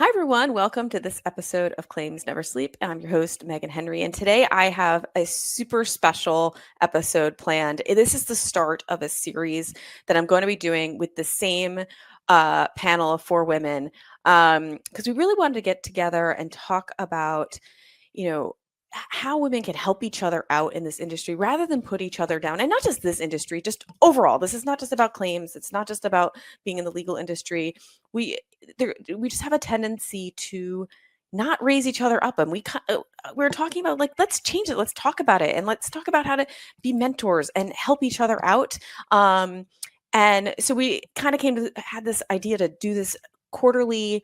Hi, everyone. Welcome to this episode of Claims Never Sleep. I'm your host, Meghan Henry, and today I have a super special episode planned. This is the start of a series that I'm going to be doing with the same panel of four women because we really wanted to get together and talk about, how women can help each other out in this industry rather than put each other down. And not just this industry, just overall. This is not just about claims. It's not just about being in the legal industry. We just have a tendency to not raise each other up, and we're talking about, like, let's change it, let's talk about it, and let's talk about how to be mentors and help each other out. And so we kind of had this idea to do this quarterly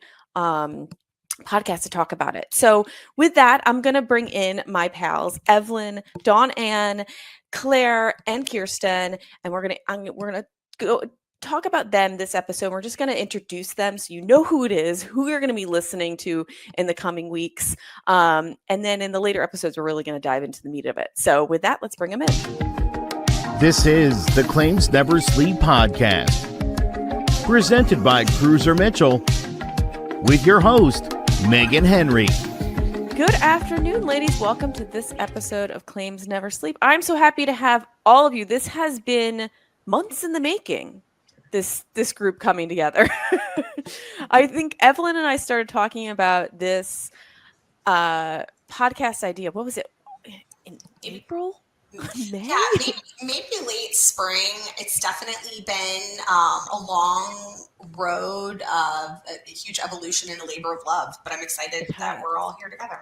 podcast to talk about it. So with that, I'm going to bring in my pals, Evelyn, Dawn-Ann, Claire, and Kristin, and we're going to go talk about them this episode. We're just going to introduce them so you know who it is, who you're going to be listening to in the coming weeks. And then in the later episodes, we're really going to dive into the meat of it. So with that, let's bring them in. This is the Claims Never Sleep podcast, presented by Cruiser Mitchell, with your host, Meghan Henry. Good afternoon, ladies. Welcome to this episode of Claims Never Sleep. I'm so happy to have all of you. This has been months in the making, this group coming together. I think Evelyn and I started talking about this podcast idea. What was it? In April? May? Yeah, maybe late spring. It's definitely been a long road of a huge evolution in a labor of love, but I'm excited that we're all here together.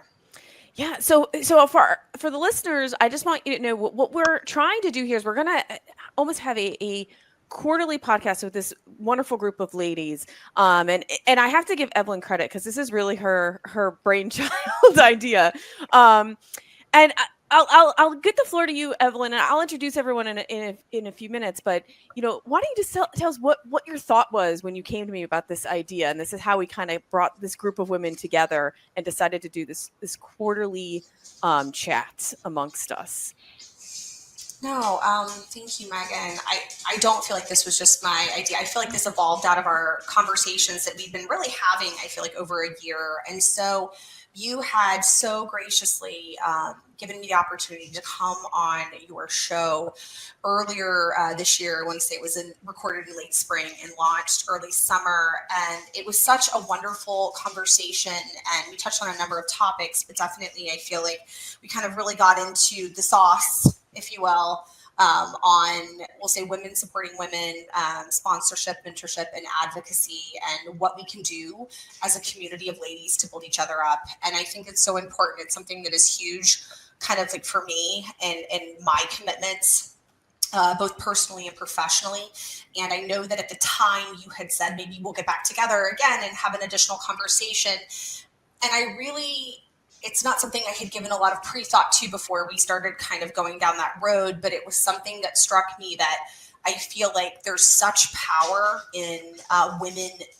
Yeah. So for the listeners, I just want you to know what we're trying to do here is we're going to almost have a quarterly podcast with this wonderful group of ladies. And I have to give Evelyn credit because this is really her brainchild idea. And I'll get the floor to you, Evelyn, and I'll introduce everyone in a few minutes. But why don't you just tell us what your thought was when you came to me about this idea, and this is how we kind of brought this group of women together and decided to do this quarterly chat amongst us. No, thank you, Meghan. I don't feel like this was just my idea. I feel like this evolved out of our conversations that we've been really having, I feel like, over a year. And so you had so graciously given me the opportunity to come on your show earlier this year. I want to say it was recorded in late spring and launched early summer. And it was such a wonderful conversation. And we touched on a number of topics, but definitely I feel like we kind of really got into the sauce, if you will, on, we'll say, women supporting women, sponsorship, mentorship, and advocacy, and what we can do as a community of ladies to build each other up. And I think it's so important. It's something that is huge, kind of like for me and my commitments, both personally and professionally. And I know that at the time you had said, maybe we'll get back together again and have an additional conversation. And it's not something I had given a lot of pre-thought to before we started kind of going down that road, but it was something that struck me that I feel like there's such power in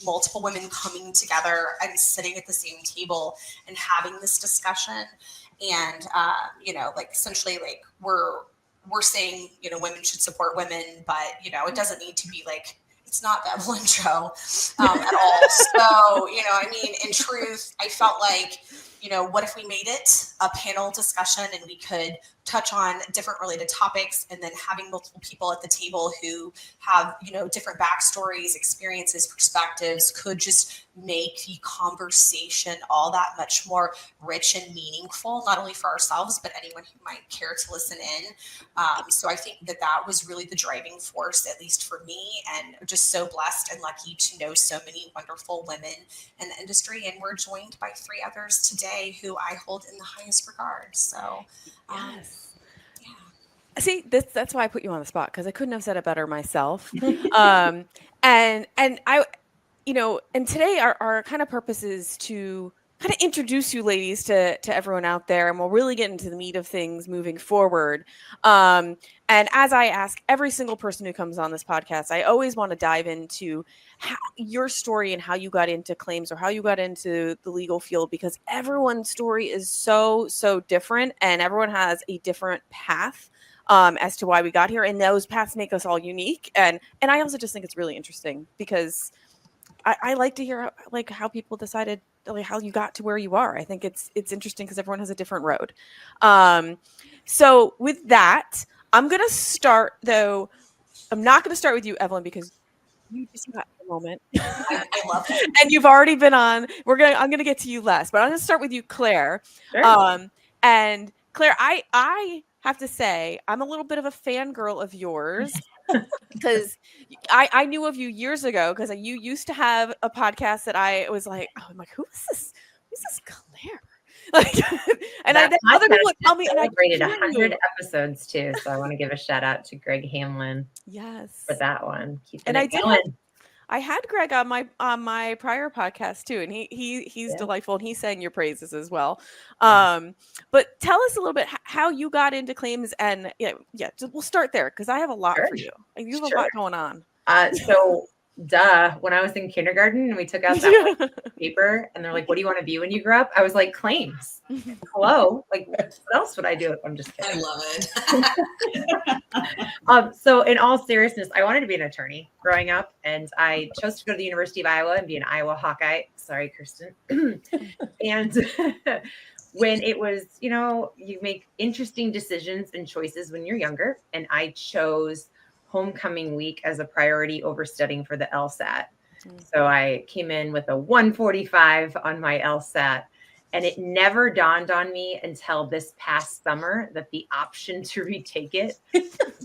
multiple women coming together and sitting at the same table and having this discussion. And, essentially, like, we're saying, women should support women, but, it doesn't need to be like, it's not the Evelyn show at all. So, in truth, I felt like, what if we made it a panel discussion and we could touch on different related topics, and then having multiple people at the table who have, different backstories, experiences, perspectives could just make the conversation all that much more rich and meaningful, not only for ourselves, but anyone who might care to listen in. So I think that was really the driving force, at least for me, and just so blessed and lucky to know so many wonderful women in the industry. And we're joined by three others today who I hold in the highest regard. So, yes. See, that's why I put you on the spot, because I couldn't have said it better myself. And I, and today our kind of purpose is to kind of introduce you ladies to everyone out there, and we'll really get into the meat of things moving forward. And as I ask every single person who comes on this podcast, I always want to dive into your story and how you got into claims or how you got into the legal field, because everyone's story is so different, and everyone has a different path as to why we got here, and those paths make us all unique. And I also just think it's really interesting because I like to hear like how people decided, like how you got to where you are. I think it's interesting because everyone has a different road. So with that, I'm gonna start though. I'm not gonna start with you, Evelyn, because you just got a moment. I love it. And you've already been on. I'm gonna get to you less, but I'm gonna start with you, Claire. Sure. And Claire, I have to say, I'm a little bit of a fangirl of yours because I knew of you years ago because you used to have a podcast that I was like, oh, I'm like, who is this? Who's this Claire? Like, and That then other people would tell podcast me, and I celebrated hear 100 you. episodes too. So I want to give a shout out to Greg Hamlin Yes, for that one. Keeping and it going. I had Greg on my prior podcast too, and he's Yeah. delightful, and he sang your praises as well. Yeah. But tell us a little bit how you got into claims, and we'll start there because I have a lot Sure. for you. You have a Sure. lot going on. So when I was in kindergarten and we took out that paper and they're like, what do you want to be when you grow up? I was like, claims. Hello. Like, what else would I do? I'm just kidding. I love it. So in all seriousness, I wanted to be an attorney growing up, and I chose to go to the University of Iowa and be an Iowa Hawkeye. Sorry, Kristin. And when it was, you make interesting decisions and choices when you're younger, and I chose homecoming week as a priority over studying for the LSAT. So I came in with a 145 on my LSAT, and it never dawned on me until this past summer that the option to retake it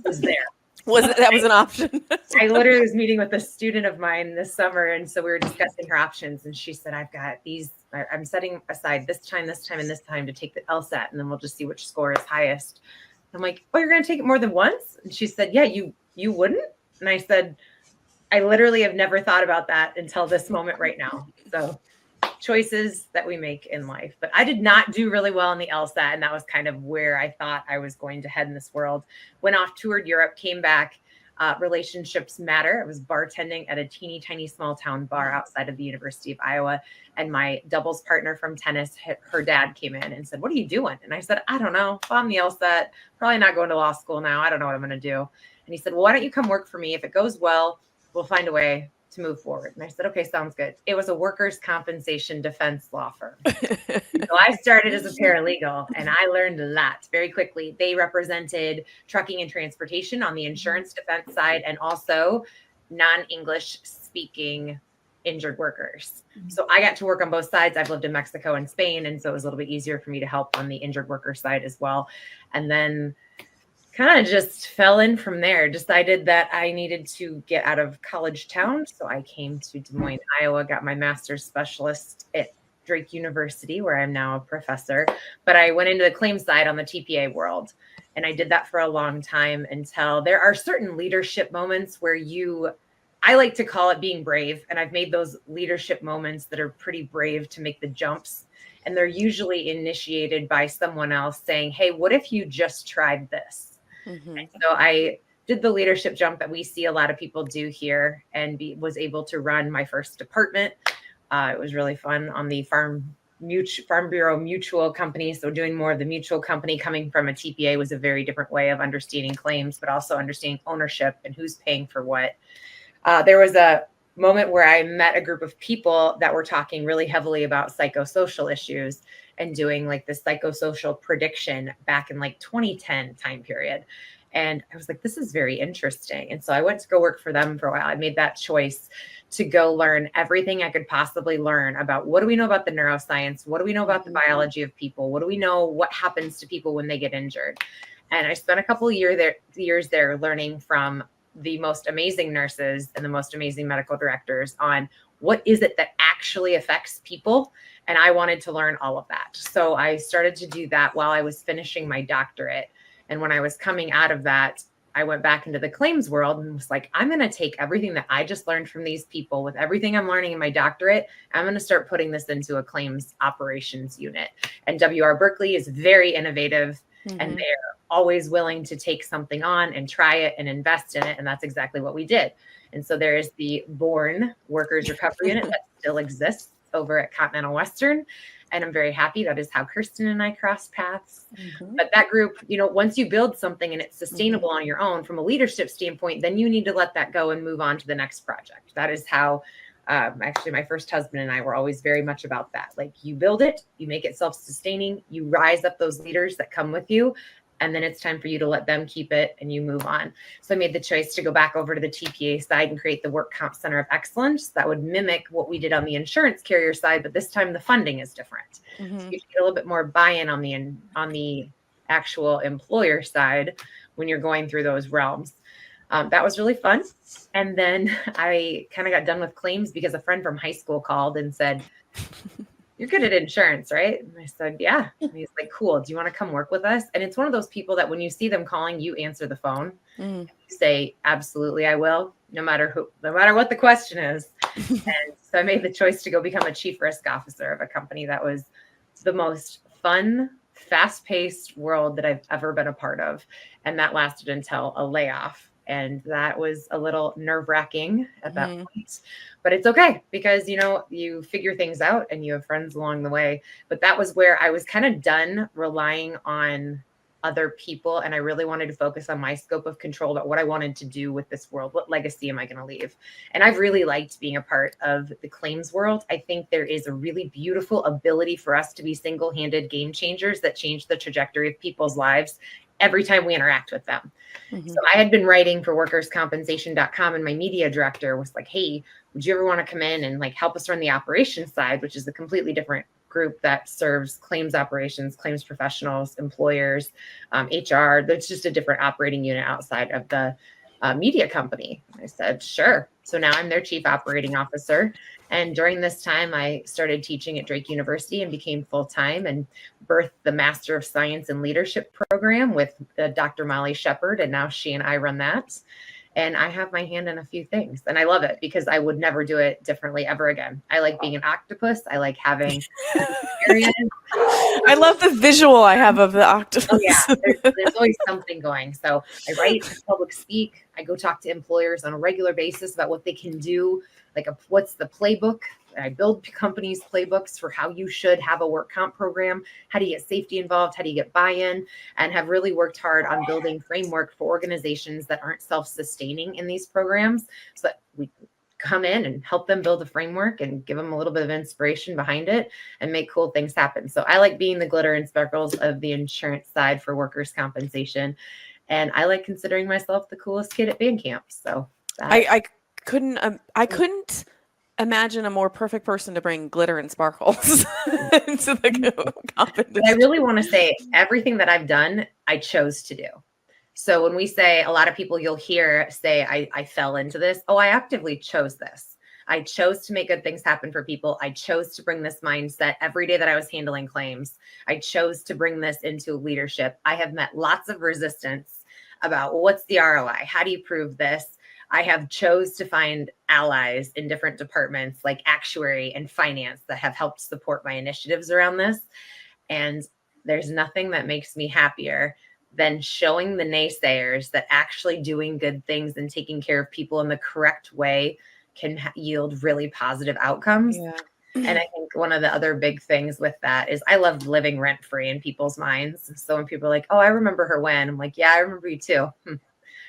was there. That was an option? I literally was meeting with a student of mine this summer, and so we were discussing her options, and she said, I've got these, I'm setting aside this time, and this time to take the LSAT, and then we'll just see which score is highest. I'm like, oh, you're going to take it more than once? And she said, yeah, you wouldn't? And I said, I literally have never thought about that until this moment right now. So choices that we make in life. But I did not do really well in the LSAT, and that was kind of where I thought I was going to head in this world. Went off, toured Europe, came back. Relationships matter. I was bartending at a teeny tiny small town bar outside of the University of Iowa. And my doubles partner from tennis, her dad came in and said, what are you doing? And I said, I don't know. If I'm the LSAT, probably not going to law school now. I don't know what I'm going to do. And he said, well, why don't you come work for me? If it goes well, we'll find a way to move forward. And I said, okay, sounds good. It was a workers' compensation defense law firm. So I started as a paralegal, and I learned a lot very quickly. They represented trucking and transportation on the insurance defense side, and also non-English speaking injured workers. So I got to work on both sides. I've lived in Mexico and Spain, and so it was a little bit easier for me to help on the injured worker side as well. And then kind of just fell in from there, decided that I needed to get out of college town. So I came to Des Moines, Iowa, got my master's specialist at Drake University, where I'm now a professor. But I went into the claims side on the TPA world. And I did that for a long time until there are certain leadership moments where I like to call it being brave. And I've made those leadership moments that are pretty brave to make the jumps. And they're usually initiated by someone else saying, hey, what if you just tried this? Mm-hmm. And so I did the leadership jump that we see a lot of people do here, and was able to run my first department. It was really fun on the Farm Bureau Mutual Company. So doing more of the mutual company coming from a TPA was a very different way of understanding claims, but also understanding ownership and who's paying for what. There was a moment where I met a group of people that were talking really heavily about psychosocial issues and doing like this psychosocial prediction back in like 2010 time period. And I was like, this is very interesting. And so I went to go work for them for a while. I made that choice to go learn everything I could possibly learn about what do we know about the neuroscience? What do we know about the biology of people? What do we know what happens to people when they get injured? And I spent a couple of years there learning from the most amazing nurses and the most amazing medical directors on what is it that actually affects people. And I wanted to learn all of that. So I started to do that while I was finishing my doctorate. And when I was coming out of that, I went back into the claims world and was like, I'm going to take everything that I just learned from these people with everything I'm learning in my doctorate. I'm going to start putting this into a claims operations unit. And WR Berkeley is very innovative, and they're always willing to take something on and try it and invest in it. And that's exactly what we did. And so there is the Bourne Workers Recovery Unit that still exists over at Continental Western. And I'm very happy. That is how Kristin and I crossed paths. But that group, once you build something and it's sustainable on your own from a leadership standpoint, then you need to let that go and move on to the next project. That is how Actually, my first husband and I were always very much about that. Like, you build it, you make it self-sustaining, you rise up those leaders that come with you, and then it's time for you to let them keep it and you move on. So I made the choice to go back over to the TPA side and create the Work Comp Center of Excellence that would mimic what we did on the insurance carrier side, but this time the funding is different. So you get a little bit more buy-in on the actual employer side when you're going through those realms. That was really fun. And then I kind of got done with claims because a friend from high school called and said, "You're good at insurance, right?" And I said, "Yeah." And he's like, "Cool. Do you want to come work with us?" And it's one of those people that when you see them calling, you answer the phone. You say, "Absolutely, I will," no matter what the question is. And so I made the choice to go become a chief risk officer of a company that was the most fun, fast-paced world that I've ever been a part of. And that lasted until a layoff. And that was a little nerve-wracking at that point, but it's okay because, you figure things out and you have friends along the way. But that was where I was kind of done relying on other people. And I really wanted to focus on my scope of control about what I wanted to do with this world. What legacy am I going to leave? And I've really liked being a part of the claims world. I think there is a really beautiful ability for us to be single-handed game changers that change the trajectory of people's lives every time we interact with them. So I had been writing for workerscompensation.com, and my media director was like, "Hey, would you ever want to come in and help us run the operations side," which is a completely different group that serves claims operations, claims professionals, employers, HR. There's just a different operating unit outside of the media company. I said, "Sure." So now I'm their chief operating officer. And during this time, I started teaching at Drake University and became full-time and birthed the Master of Science in Leadership program with Dr. Molly Shepard. And now she and I run that. And I have my hand in a few things. And I love it because I would never do it differently ever again. I like being an octopus. I like having experience. I love the visual I have of the octopus. Oh, yeah. There's always something going. So I write, I public speak. I go talk to employers on a regular basis about what they can do. What's the playbook? I build companies' playbooks for how you should have a work comp program. How do you get safety involved? How do you get buy-in? And have really worked hard on building framework for organizations that aren't self-sustaining in these programs so that we come in and help them build a framework and give them a little bit of inspiration behind it and make cool things happen. So I like being the glitter and sparkles of the insurance side for workers' compensation. And I like considering myself the coolest kid at band camp. So I couldn't imagine a more perfect person to bring glitter and sparkles into the competition. But I really want to say everything that I've done, I chose to do. So when we say, a lot of people you'll hear say, I fell into this. Oh, I actively chose this. I chose to make good things happen for people. I chose to bring this mindset every day that I was handling claims. I chose to bring this into leadership. I have met lots of resistance about, well, what's the ROI? How do you prove this? I have chose to find allies in different departments like actuary and finance that have helped support my initiatives around this. And there's nothing that makes me happier than showing the naysayers that actually doing good things and taking care of people in the correct way can yield really positive outcomes. Yeah. And I think one of the other big things with that is I love living rent free in people's minds. So when people are like, "Oh, I remember her when," I'm like, "Yeah, I remember you too."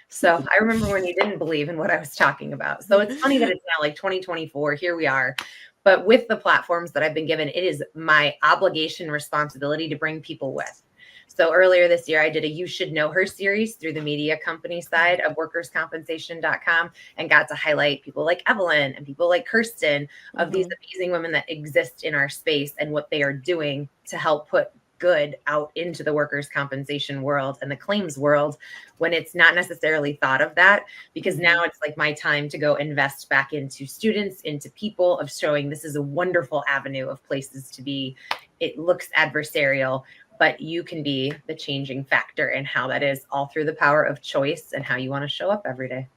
So I remember when you didn't believe in what I was talking about. So it's funny that it's now like 2024, here we are. But with the platforms that I've been given, it is my obligation, responsibility to bring people with. So earlier this year, I did a You Should Know Her series through the media company side of workerscompensation.com and got to highlight people like Evelyn and people like Kristin of these amazing women that exist in our space and what they are doing to help put good out into the workers' compensation world and the claims world when it's not necessarily thought of that, because now it's like my time to go invest back into students, into people, of showing this is a wonderful avenue of places to be. It looks adversarial, but you can be the changing factor in how that is, all through the power of choice and how you want to show up every day.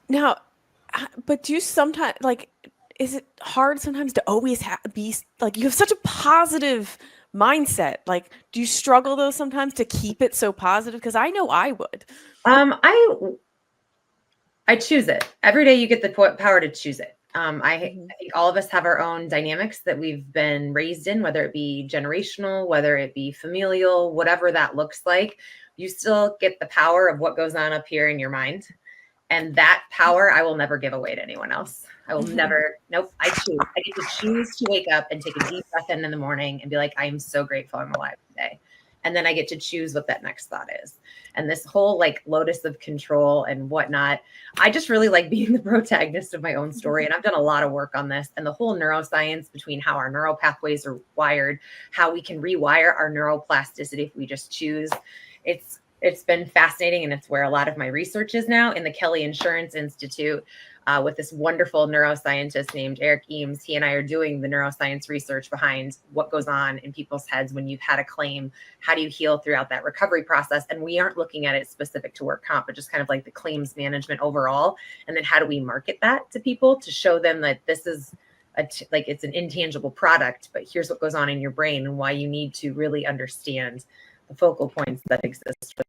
Now, but do you sometimes, is it hard sometimes to always be like, you have such a positive mindset? Like, do you struggle though sometimes to keep it so positive? Because I know I would. I choose it. Every day you get the power to choose it. I think all of us have our own dynamics that we've been raised in, whether it be generational, whether it be familial, whatever that looks like. You still get the power of what goes on up here in your mind. And that power, I will never give away to anyone else. I will never, nope, I choose. I get to choose to wake up and take a deep breath in the morning and be like, I am so grateful I'm alive today. And then I get to choose what that next thought is. And this whole like locus of control and whatnot, I just really like being the protagonist of my own story. And I've done a lot of work on this, and the whole neuroscience between how our neural pathways are wired, how we can rewire our neuroplasticity if we just choose. It's been fascinating, and it's where a lot of my research is now in the Kelly Insurance Institute with this wonderful neuroscientist named Eric Eames. He and I are doing the neuroscience research behind what goes on in people's heads when you've had a claim. How do you heal throughout that recovery process? And we aren't looking at it specific to work comp, but just kind of like the claims management overall. And then how do we market that to people to show them that this is like it's an intangible product, but here's what goes on in your brain and why you need to really understand the focal points that exist with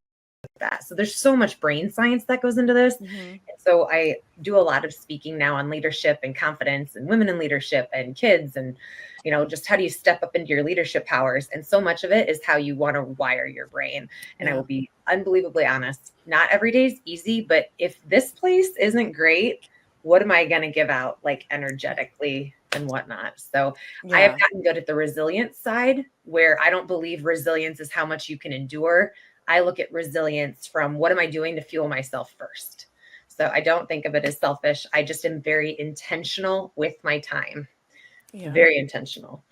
that. So there's so much brain science that goes into this. And so I do a lot of speaking now on leadership and confidence and women in leadership and kids and, you know, just how do you step up into your leadership powers? And so much of it is how you want to wire your brain. And I will be unbelievably honest, not every day is easy, but if this place isn't great, what am I going to give out like energetically and whatnot? So I have gotten good at the resilience side, where I don't believe resilience is how much you can endure. I look at resilience from what am I doing to fuel myself first. So I don't think of it as selfish. I just am very intentional with my time, very intentional.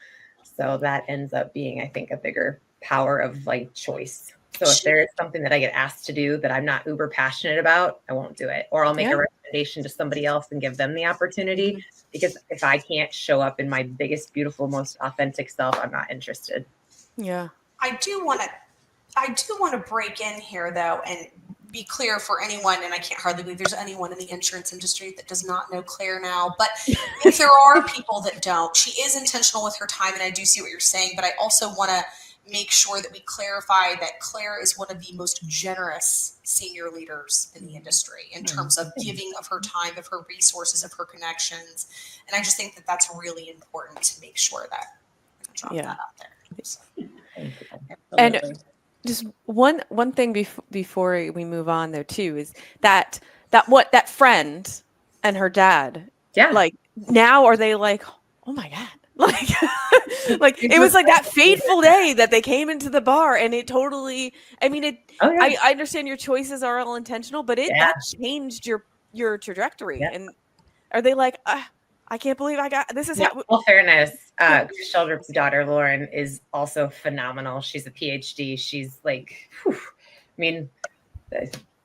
So that ends up being, I think, a bigger power of like choice. So if there is something that I get asked to do that I'm not uber passionate about, I won't do it. Or I'll make a recommendation to somebody else and give them the opportunity. Because if I can't show up in my biggest, beautiful, most authentic self, I'm not interested. Yeah. I do want to break in here though and be clear for anyone, and I can't hardly believe there's anyone in the insurance industry that does not know Claire now, but if there are people that don't, she is intentional with her time, and I do see what you're saying, but I also want to make sure that we clarify that Claire is one of the most generous senior leaders in the industry in terms of giving of her time, of her resources, of her connections. And I just think that that's really important to make sure that drop that out there. So. And just one thing before we move on there too is that friend and her dad, like now are they like, oh my God, like it was like that fateful day that they came into the bar, and it totally, I mean, I understand your choices are all intentional, but that changed your trajectory. And are they like, I can't believe I got this? Well, fairness, Chris Sheldrup's daughter Lauren is also phenomenal. She's a PhD. She's like, I mean,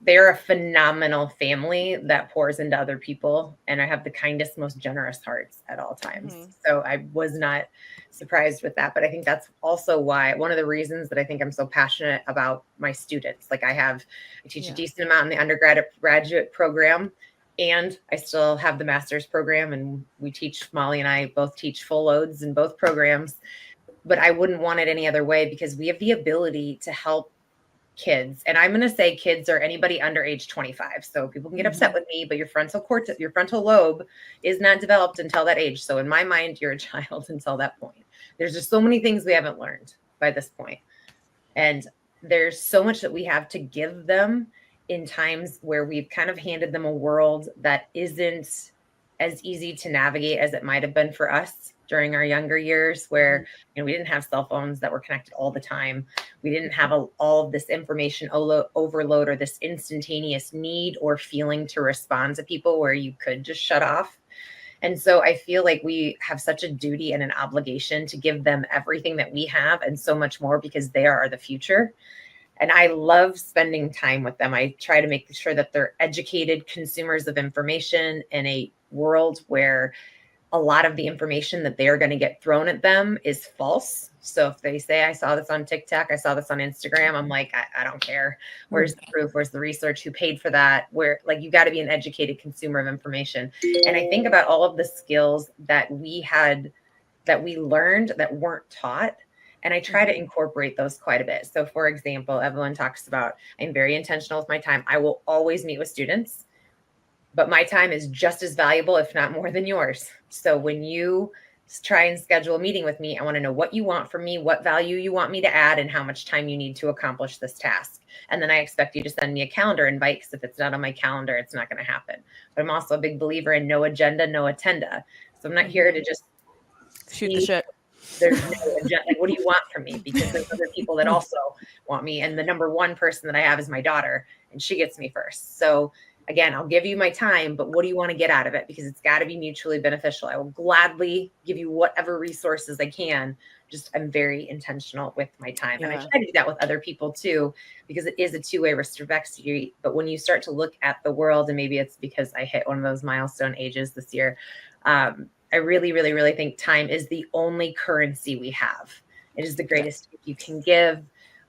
they're a phenomenal family that pours into other people, and I have the kindest, most generous hearts at all times. So I was not surprised with that, but I think that's also why one of the reasons that I think I'm so passionate about my students. Like I teach a decent amount in the undergraduate program. And I still have the master's program, and Molly and I both teach full loads in both programs, but I wouldn't want it any other way because we have the ability to help kids. And I'm going to say kids are anybody under age 25. So people can get upset with me, but your frontal lobe is not developed until that age. So in my mind, you're a child until that point. There's just so many things we haven't learned by this point. And there's so much that we have to give them in times where we've kind of handed them a world that isn't as easy to navigate as it might have been for us during our younger years, where we didn't have cell phones that were connected all the time. We didn't have all of this information overload or this instantaneous need or feeling to respond to people where you could just shut off. And so I feel like we have such a duty and an obligation to give them everything that we have and so much more, because they are the future. And I love spending time with them. I try to make sure that they're educated consumers of information in a world where a lot of the information that they're going to get thrown at them is false. So if they say, I saw this on TikTok, I saw this on Instagram, I'm like, I don't care. Where's the proof? Where's the research? Who paid for that? You got to be an educated consumer of information. And I think about all of the skills that we learned that weren't taught. And I try to incorporate those quite a bit. So for example, Evelyn talks about, I'm very intentional with my time. I will always meet with students, but my time is just as valuable, if not more than yours. So when you try and schedule a meeting with me. I want to know what you want from me, what value you want me to add, and how much time you need to accomplish this task. And then I expect you to send me a calendar invite, because if it's not on my calendar, it's not going to happen. But I'm also a big believer in no agenda, no attenda. So I'm not here to just shoot the shit. There's no agenda. Like, what do you want from me? Because there's other people that also want me. And the number one person that I have is my daughter, and she gets me first. So again, I'll give you my time, but what do you want to get out of it? Because it's got to be mutually beneficial. I will gladly give you whatever resources I can. Just, I'm very intentional with my time. And I try to do that with other people too, because it is a two-way respect street. But when you start to look at the world, and maybe it's because I hit one of those milestone ages this year, I really, really, really think time is the only currency we have. It is the greatest gift you can give.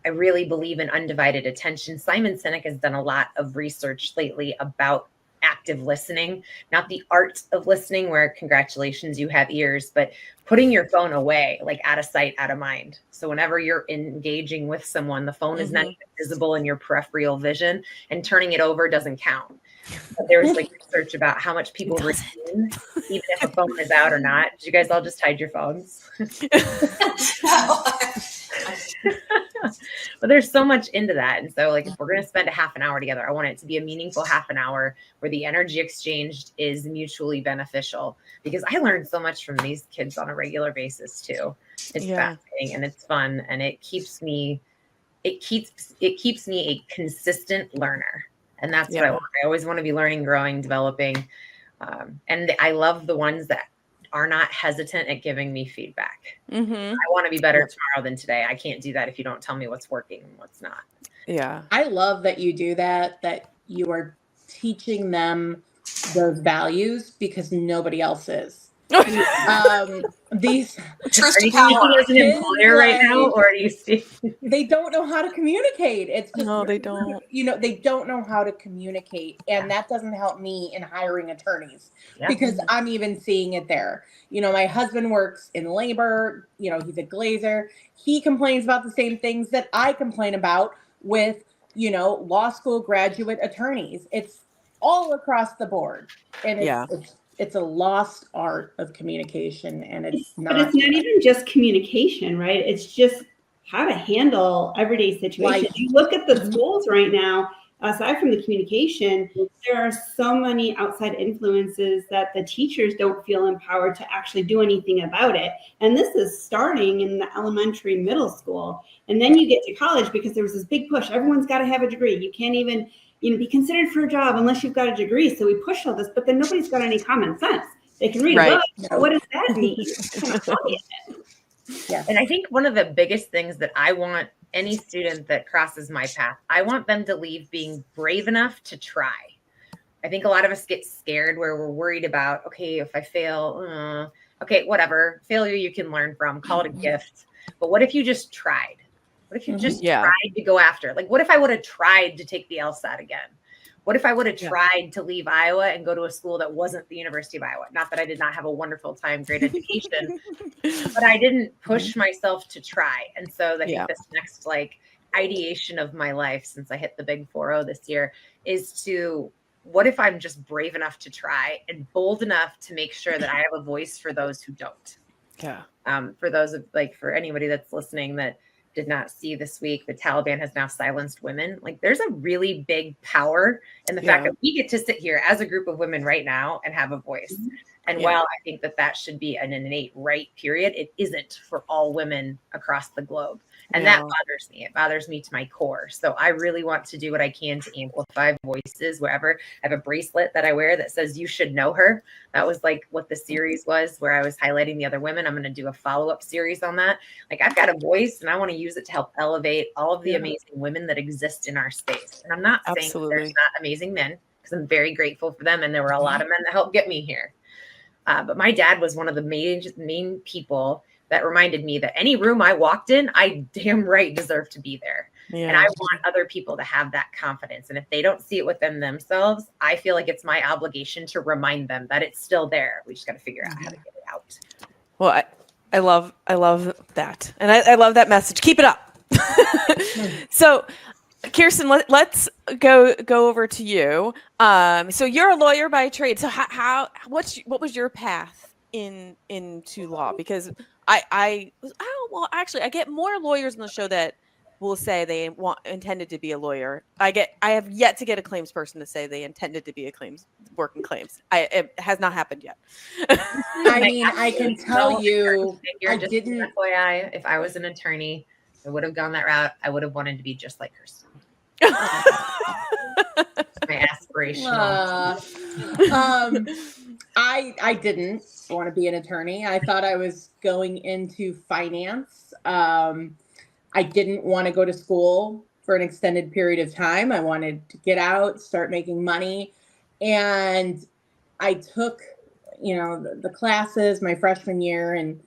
I really believe in undivided attention. Simon Sinek has done a lot of research lately about active listening, not the art of listening, where congratulations, you have ears, but putting your phone away, like out of sight, out of mind. So whenever you're engaging with someone, the phone is not even visible in your peripheral vision, and turning it over doesn't count. But there was like research about how much people retain, even if a phone is out or not. Did you guys all just hide your phones? But there's so much into that. And so, like, if we're going to spend a half an hour together, I want it to be a meaningful half an hour where the energy exchanged is mutually beneficial, because I learn so much from these kids on a regular basis too. It's fascinating and it's fun, and it keeps me a consistent learner. And that's what I want. I always want to be learning, growing, developing. And I love the ones that are not hesitant at giving me feedback. I want to be better tomorrow than today. I can't do that if you don't tell me what's working and what's not. Yeah. I love that you do that you are teaching them those values, because nobody else is. These truth are to you power as an employer right now, or are you they don't know how to communicate. It's just, no, they don't. They don't know how to communicate, and that doesn't help me in hiring attorneys, because I'm even seeing it there. My husband works in labor. He's a glazer. He complains about the same things that I complain about with law school graduate attorneys. It's all across the board, and it's a lost art of communication, and it's not. But it's not even just communication, right? It's just how to handle everyday situations. You look at the schools right now, aside from the communication, there are so many outside influences that the teachers don't feel empowered to actually do anything about it. And this is starting in the elementary, middle school. And then you get to college, because there was this big push. Everyone's got to have a degree. You can't even be considered for a job unless you've got a degree. So we push all this, but then nobody's got any common sense. They can read a book. So what does that mean? And I think one of the biggest things that I want any student that crosses my path, I want them to leave being brave enough to try. I think a lot of us get scared where we're worried about, okay, if I fail, okay, whatever. Failure you can learn from, call it a gift. But what if you just tried? What if you just tried to go after? Like, what if I would have tried to take the LSAT again? What if I would have tried to leave Iowa and go to a school that wasn't the University of Iowa? Not that I did not have a wonderful time, great education, but I didn't push myself to try. And so I think this next ideation of my life, since I hit the big 4-0 this year, is to, what if I'm just brave enough to try and bold enough to make sure that I have a voice for those who don't? Yeah. For those for anybody that's listening that did not see this week, the Taliban has now silenced women. There's a really big power in the fact that we get to sit here as a group of women right now and have a voice. And while I think that should be an innate right, period, it isn't for all women across the globe. And that bothers me. It bothers me to my core. So I really want to do what I can to amplify voices wherever. I have a bracelet that I wear that says, "You should know her." That was what the series was, where I was highlighting the other women. I'm going to do a follow-up series on that. I've got a voice, and I want to use it to help elevate all of the amazing women that exist in our space. And I'm not saying there's not amazing men, because I'm very grateful for them. And there were a lot of men that helped get me here. But my dad was one of the main people that reminded me that any room I walked in, I damn right deserve to be there. And I want other people to have that confidence. And if they don't see it within themselves, I feel like it's my obligation to remind them that it's still there. We just got to figure out how to get it out. Well, I love that. And I love that message. Keep it up. So Kirsten, let's go over to you. So you're a lawyer by trade. So what was your path into law? Because I get more lawyers on the show that will say they intended to be a lawyer. I have yet to get a claims person to say they intended to be working claims. It has not happened yet. I mean, I can tell you, I didn't. FYI, if I was an attorney, I would have gone that route. I would have wanted to be just like Kristin. My aspirational. I didn't want to be an attorney. I thought I was going into finance. I didn't want to go to school for an extended period of time. I wanted to get out, start making money. And I took, the classes my freshman year, and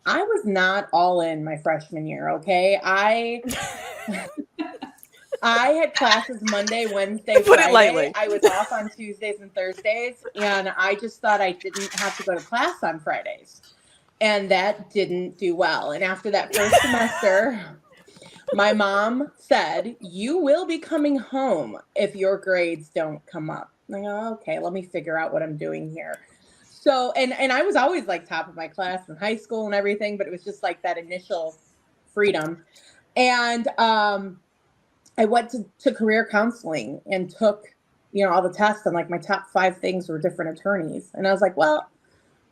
I was not all in my freshman year. Okay. I had classes Monday, Wednesday, Friday. Put it lightly. I was off on Tuesdays and Thursdays, and I just thought I didn't have to go to class on Fridays. And that didn't do well. And after that first semester, my mom said, "You will be coming home if your grades don't come up." I go, okay, let me figure out what I'm doing here. So, and I was always like top of my class in high school and everything, but it was just like that initial freedom. And I went to career counseling and took, all the tests, and like my top 5 things were different attorneys. And I was like, well,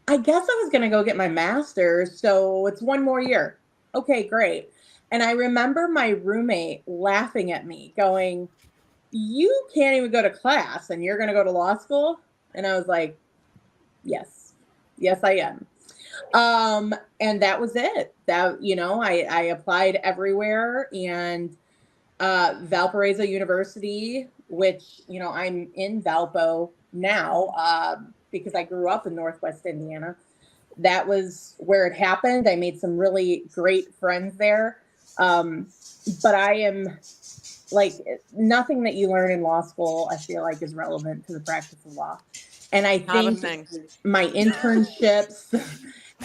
I guess I was going to go get my master's. So it's 1 more year. Okay, great. And I remember my roommate laughing at me going, "You can't even go to class and you're going to go to law school?" And I was like, yes, I am. And that was it. That, I applied everywhere, and Valparaiso University, which, I'm in Valpo now, because I grew up in Northwest Indiana. That was where it happened. I made some really great friends there. But I am like, nothing that you learn in law school, I feel like, is relevant to the practice of law. And I think my internships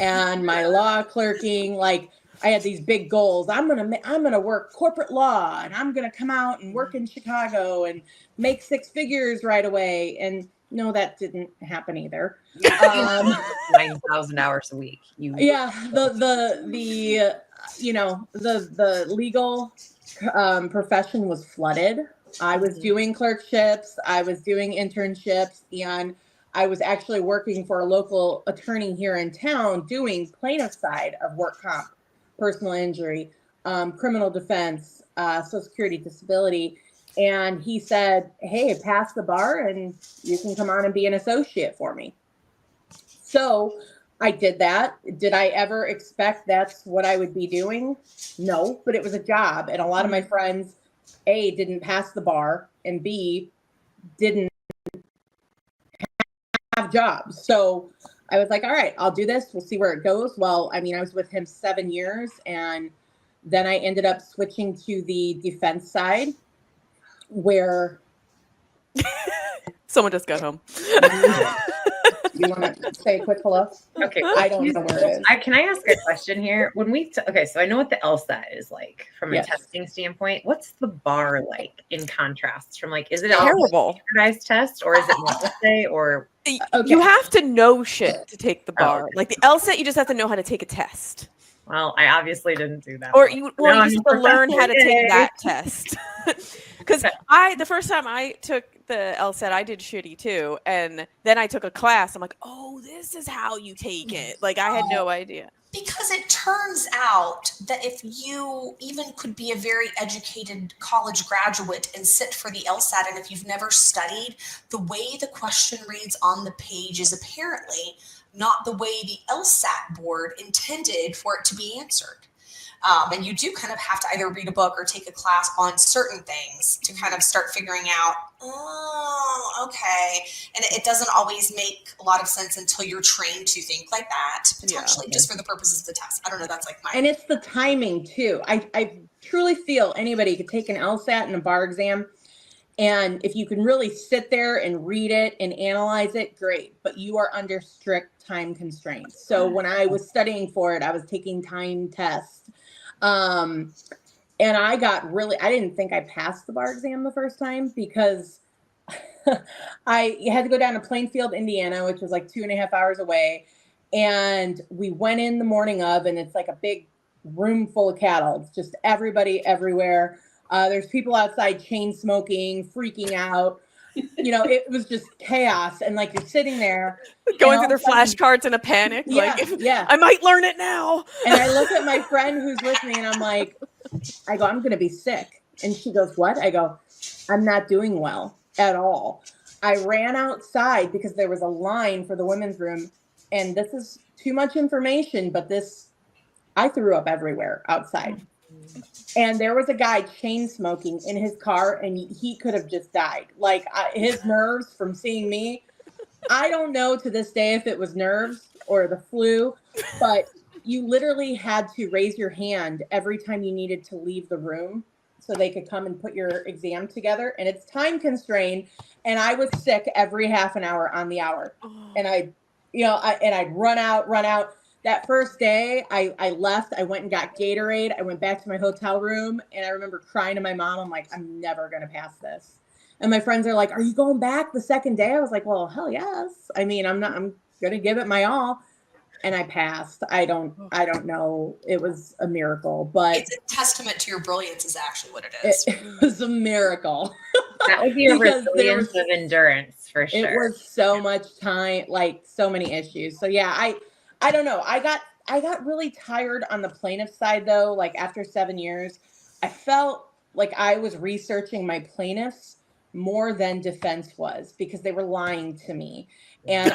and my law clerking, like, I had these big goals. I'm gonna work corporate law, and I'm gonna come out and work in Chicago and make 6 figures right away. And no, that didn't happen either. 9,000 hours a week. Yeah, the legal profession was flooded. I was doing clerkships, I was doing internships, and I was actually working for a local attorney here in town doing plaintiff side of work comp, personal injury, criminal defense, Social Security, disability. And he said, "Hey, pass the bar and you can come on and be an associate for me." So I did that. Did I ever expect that's what I would be doing? No, but it was a job. And a lot of my friends, A, didn't pass the bar, and B, didn't have jobs. So I was like, all right, I'll do this. We'll see where it goes. Well, I mean, I was with him 7 years, and then I ended up switching to the defense side, where someone just got home. You want to say a quick hello? Okay. I don't know where it is. Can I ask a question here? When we okay, so I know what the LSAT is like from a testing standpoint. What's the bar like in contrast from, like, is it terrible a standardized test, or is it an essay, or you have to know shit to take the bar? Like the LSAT, you just have to know how to take a test. Well, I obviously didn't do that. Or you have to learn how to take that test. Because the first time I took the LSAT, I did shitty too. And then I took a class. I'm like, oh, this is how you take it. Like, I had no idea. Because it turns out that if you even could be a very educated college graduate and sit for the LSAT, and if you've never studied, the way the question reads on the page is apparently not the way the LSAT board intended for it to be answered. And you do kind of have to either read a book or take a class on certain things to kind of start figuring out, oh, okay. And it doesn't always make a lot of sense until you're trained to think like that, potentially, just for the purposes of the test. I don't know. That's like my... And it's the timing too. I truly feel anybody could take an LSAT and a bar exam, and if you can really sit there and read it and analyze it, great. But you are under strict time constraints. So when I was studying for it, I was taking time tests. And I didn't think I passed the bar exam the first time, because I had to go down to Plainfield, Indiana, which was like 2.5 hours away. And we went in the morning of, and it's like a big room full of cattle. It's just everybody everywhere. There's people outside chain smoking, freaking out. It was just chaos. And like, you're sitting there going through their flashcards in a panic. Yeah, I might learn it now. And I look at my friend who's with me and I'm like, I'm going to be sick. And she goes, what? I go, I'm not doing well at all. I ran outside because there was a line for the women's room. And this is too much information, but I threw up everywhere outside. And there was a guy chain smoking in his car, and he could have just died. Like, his nerves from seeing me. I don't know to this day if it was nerves or the flu, but you literally had to raise your hand every time you needed to leave the room so they could come and put your exam together. And it's time constrained. And I was sick every half an hour on the hour. And I'd run out. That first day I left, I went and got Gatorade. I went back to my hotel room, and I remember crying to my mom. I'm like, I'm never going to pass this. And my friends are like, are you going back the second day? I was like, well, hell yes. I mean, I'm going to give it my all. And I passed. I don't know. It was a miracle, but it's a testament to your brilliance is actually what it is. It was a miracle. That would be a resilience of endurance for sure. It was so much time, like so many issues. So yeah, I don't know. I got really tired on the plaintiff side though. Like after 7 years, I felt like I was researching my plaintiffs more than defense was because they were lying to me. And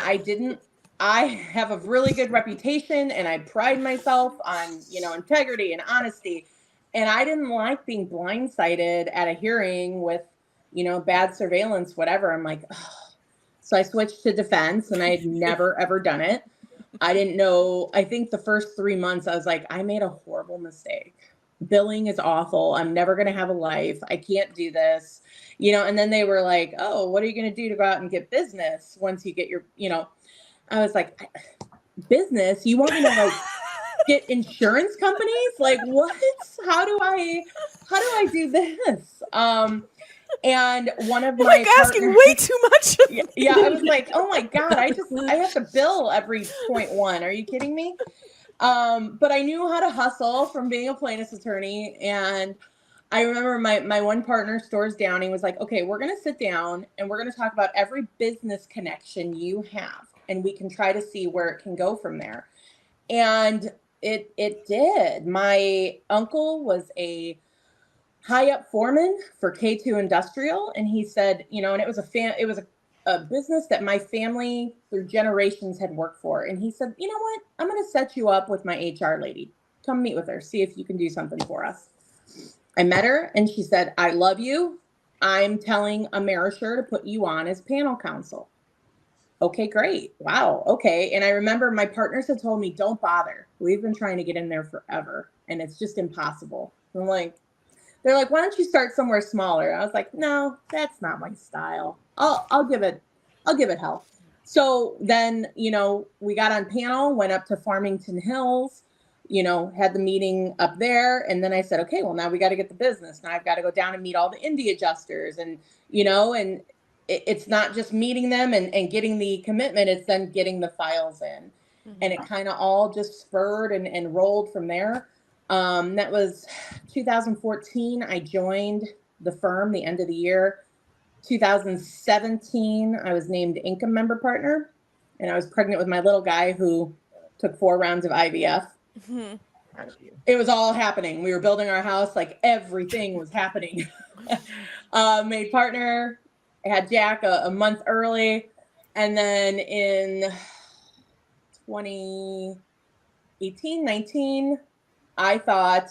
I have a really good reputation and I pride myself on, integrity and honesty. And I didn't like being blindsided at a hearing with, bad surveillance, whatever. I'm like, oh. So I switched to defense and I had never, ever done it. I didn't know. I think the first 3 months I was like, I made a horrible mistake. Billing is awful. I'm never going to have a life. I can't do this, and then they were like, oh, what are you going to do to go out and get business once you get your, I was like, business? You want me to like get insurance companies? Like what? How do I do this? And one of You're my like asking way too much. Yeah, I was like, oh my God, I have to bill every 0.1. Are you kidding me? But I knew how to hustle from being a plaintiff's attorney. And I remember my one partner, Stores Downing, was like, okay, we're going to sit down and we're going to talk about every business connection you have. And we can try to see where it can go from there. And it did. My uncle was a high up foreman for K2 Industrial. And he said, and it was a business that my family through generations had worked for. And he said, you know what? I'm going to set you up with my HR lady. Come meet with her. See if you can do something for us. I met her and she said, I love you. I'm telling Amerisher to put you on as panel counsel. Okay, great. Wow. Okay. And I remember my partners had told me, don't bother. We've been trying to get in there forever and it's just impossible. I'm like, they're like, why don't you start somewhere smaller? I was like, no, that's not my style. I'll give it hell. So then, we got on panel, went up to Farmington Hills, had the meeting up there. And then I said, okay, well, now we got to get the business. Now I've got to go down and meet all the indie adjusters and, and it's not just meeting them and getting the commitment. It's then getting the files in. Mm-hmm. And it kind of all just spurred and rolled from there. That was 2014. I joined the firm the end of the year. 2017, I was named income member partner, and I was pregnant with my little guy who took 4 rounds of IVF. Mm-hmm. It was all happening. We were building our house, like everything was happening. Made partner, had Jack a month early, and then in 2018, 19, I thought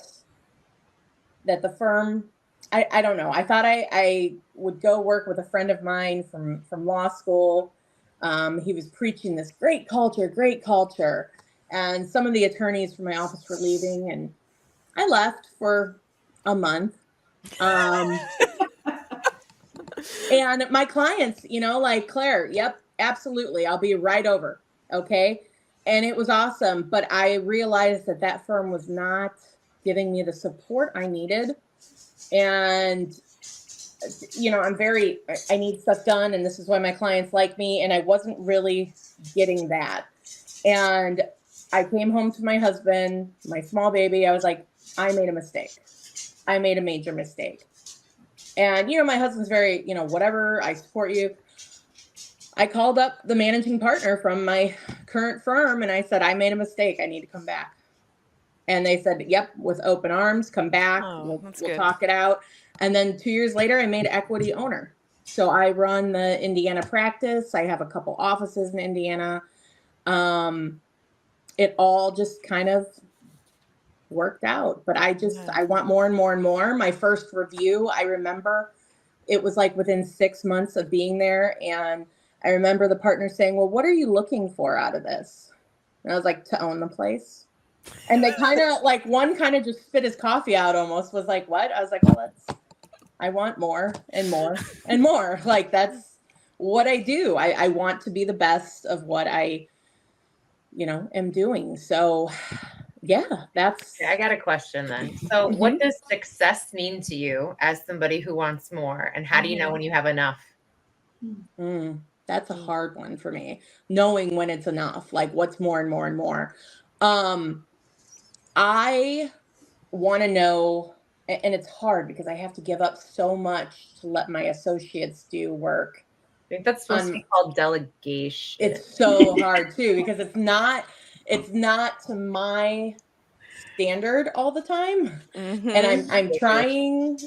that the firm, I don't know. I thought I would go work with a friend of mine from law school. He was preaching this great culture. And some of the attorneys from my office were leaving and I left for a month. And my clients, like Claire, yep, absolutely. I'll be right over. Okay. And it was awesome. But I realized that firm was not giving me the support I needed. And, I need stuff done. And this is why my clients like me. And I wasn't really getting that. And I came home to my husband, my small baby. I was like, I made a mistake. I made a major mistake. And, my husband's very, whatever, I support you. I called up the managing partner from my current firm and I said, I made a mistake. I need to come back. And they said, yep, with open arms, come back. We'll talk it out. And then 2 years later, I made equity owner. So I run the Indiana practice. I have a couple offices in Indiana. It all just kind of worked out. But I want more and more and more. My first review, I remember it was like within 6 months of being there. And I remember the partner saying, well, what are you looking for out of this? And I was like, to own the place. And they kind of like, one kind of just spit his coffee out almost, was like, what? I was like, well, I want more and more and more. Like, that's what I do. I want to be the best of what I, am doing. So yeah, that's. Okay, I got a question then. So what does success mean to you as somebody who wants more? And how do you know when you have enough? That's a hard one for me. Knowing when it's enough, like what's more and more and more. I want to know, and it's hard because I have to give up so much to let my associates do work. I think that's supposed to be called delegation. It's so hard too, because it's not to my standard all the time. And I'm trying.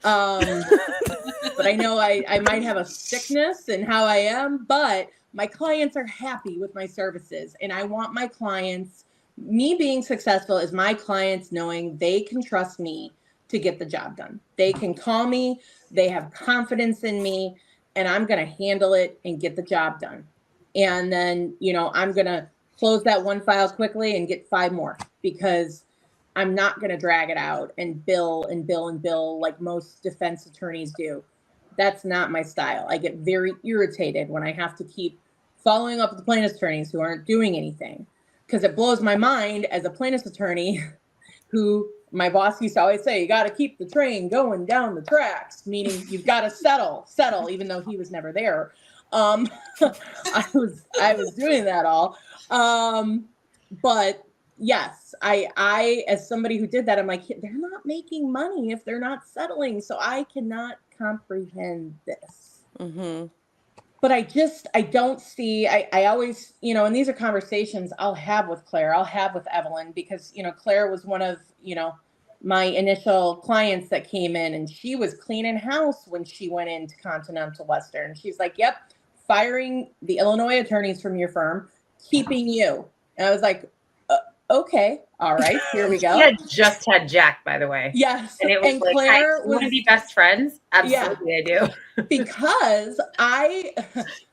But I know I might have a sickness in how I am, but my clients are happy with my services. And I want my clients, me being successful is my clients knowing they can trust me to get the job done. They can call me, they have confidence in me, and I'm going to handle it and get the job done. And then, I'm going to close that one file quickly and get 5 more, because I'm not going to drag it out and bill like most defense attorneys do. That's not my style. I get very irritated when I have to keep following up with the plaintiff's attorneys who aren't doing anything, because it blows my mind as a plaintiff's attorney who my boss used to always say, you got to keep the train going down the tracks, meaning you've got to settle, even though he was never there. I was doing that all. But yes, I, as somebody who did that, I'm like, they're not making money if they're not settling. So I cannot comprehend this. But I don't see, I always, and these are conversations I'll have with Claire, I'll have with Evelyn, because, Claire was one of, my initial clients that came in, and she was cleaning house when she went into Continental Western. She's like, yep, firing the Illinois attorneys from your firm, keeping you. And I was like, okay, all right, here we go. She had just had Jack, by the way. Yes. And it was like, Claire, want to be best friends? Absolutely, yeah. I do. Because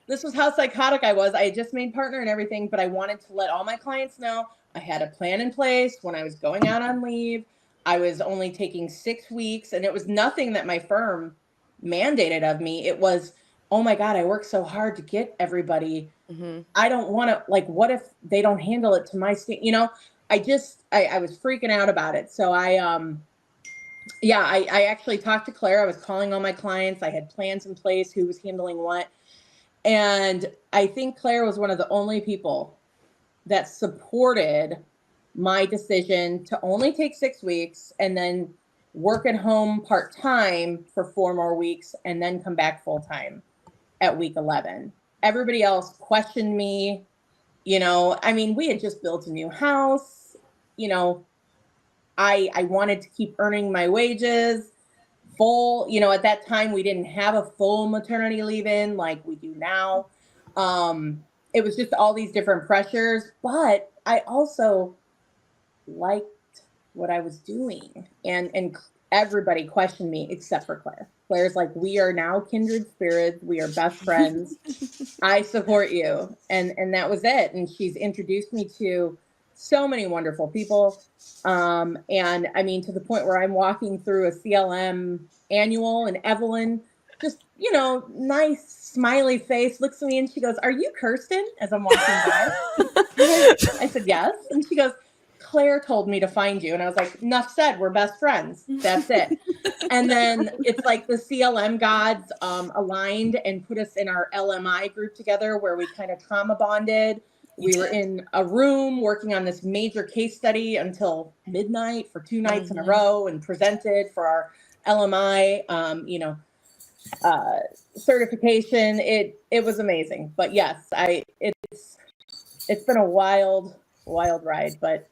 this was how psychotic I was. I had just made partner and everything, but I wanted to let all my clients know I had a plan in place when I was going out on leave. I was only taking 6 weeks, and it was nothing that my firm mandated of me. It was, oh my God, I worked so hard to get everybody. I don't want to, like, what if they don't handle it to my state? I was freaking out about it. So I actually talked to Claire. I was calling all my clients. I had plans in place, who was handling what. And I think Claire was one of the only people that supported my decision to only take 6 weeks and then work at home part-time for 4 more weeks and then come back full-time at week 11. Everybody else questioned me. We had just built a new house. I wanted to keep earning my wages full. At that time, we didn't have a full maternity leave-in like we do now. It was just all these different pressures, but I also liked what I was doing, and everybody questioned me except for Claire. Claire's like, we are now kindred spirits. We are best friends. I support you. And that was it. And she's introduced me to so many wonderful people. And to the point where I'm walking through a CLM annual, and Evelyn, just, nice smiley face, looks at me and she goes, are you Kristin? As I'm walking by. I said, yes. And she goes, Claire told me to find you. And I was like, enough said, we're best friends. That's it. And then it's like the CLM gods aligned and put us in our LMI group together, where we kind of trauma bonded. We were in a room working on this major case study until midnight for 2 nights in a row, and presented for our LMI, certification. It was amazing. But yes, it's been a wild ride, but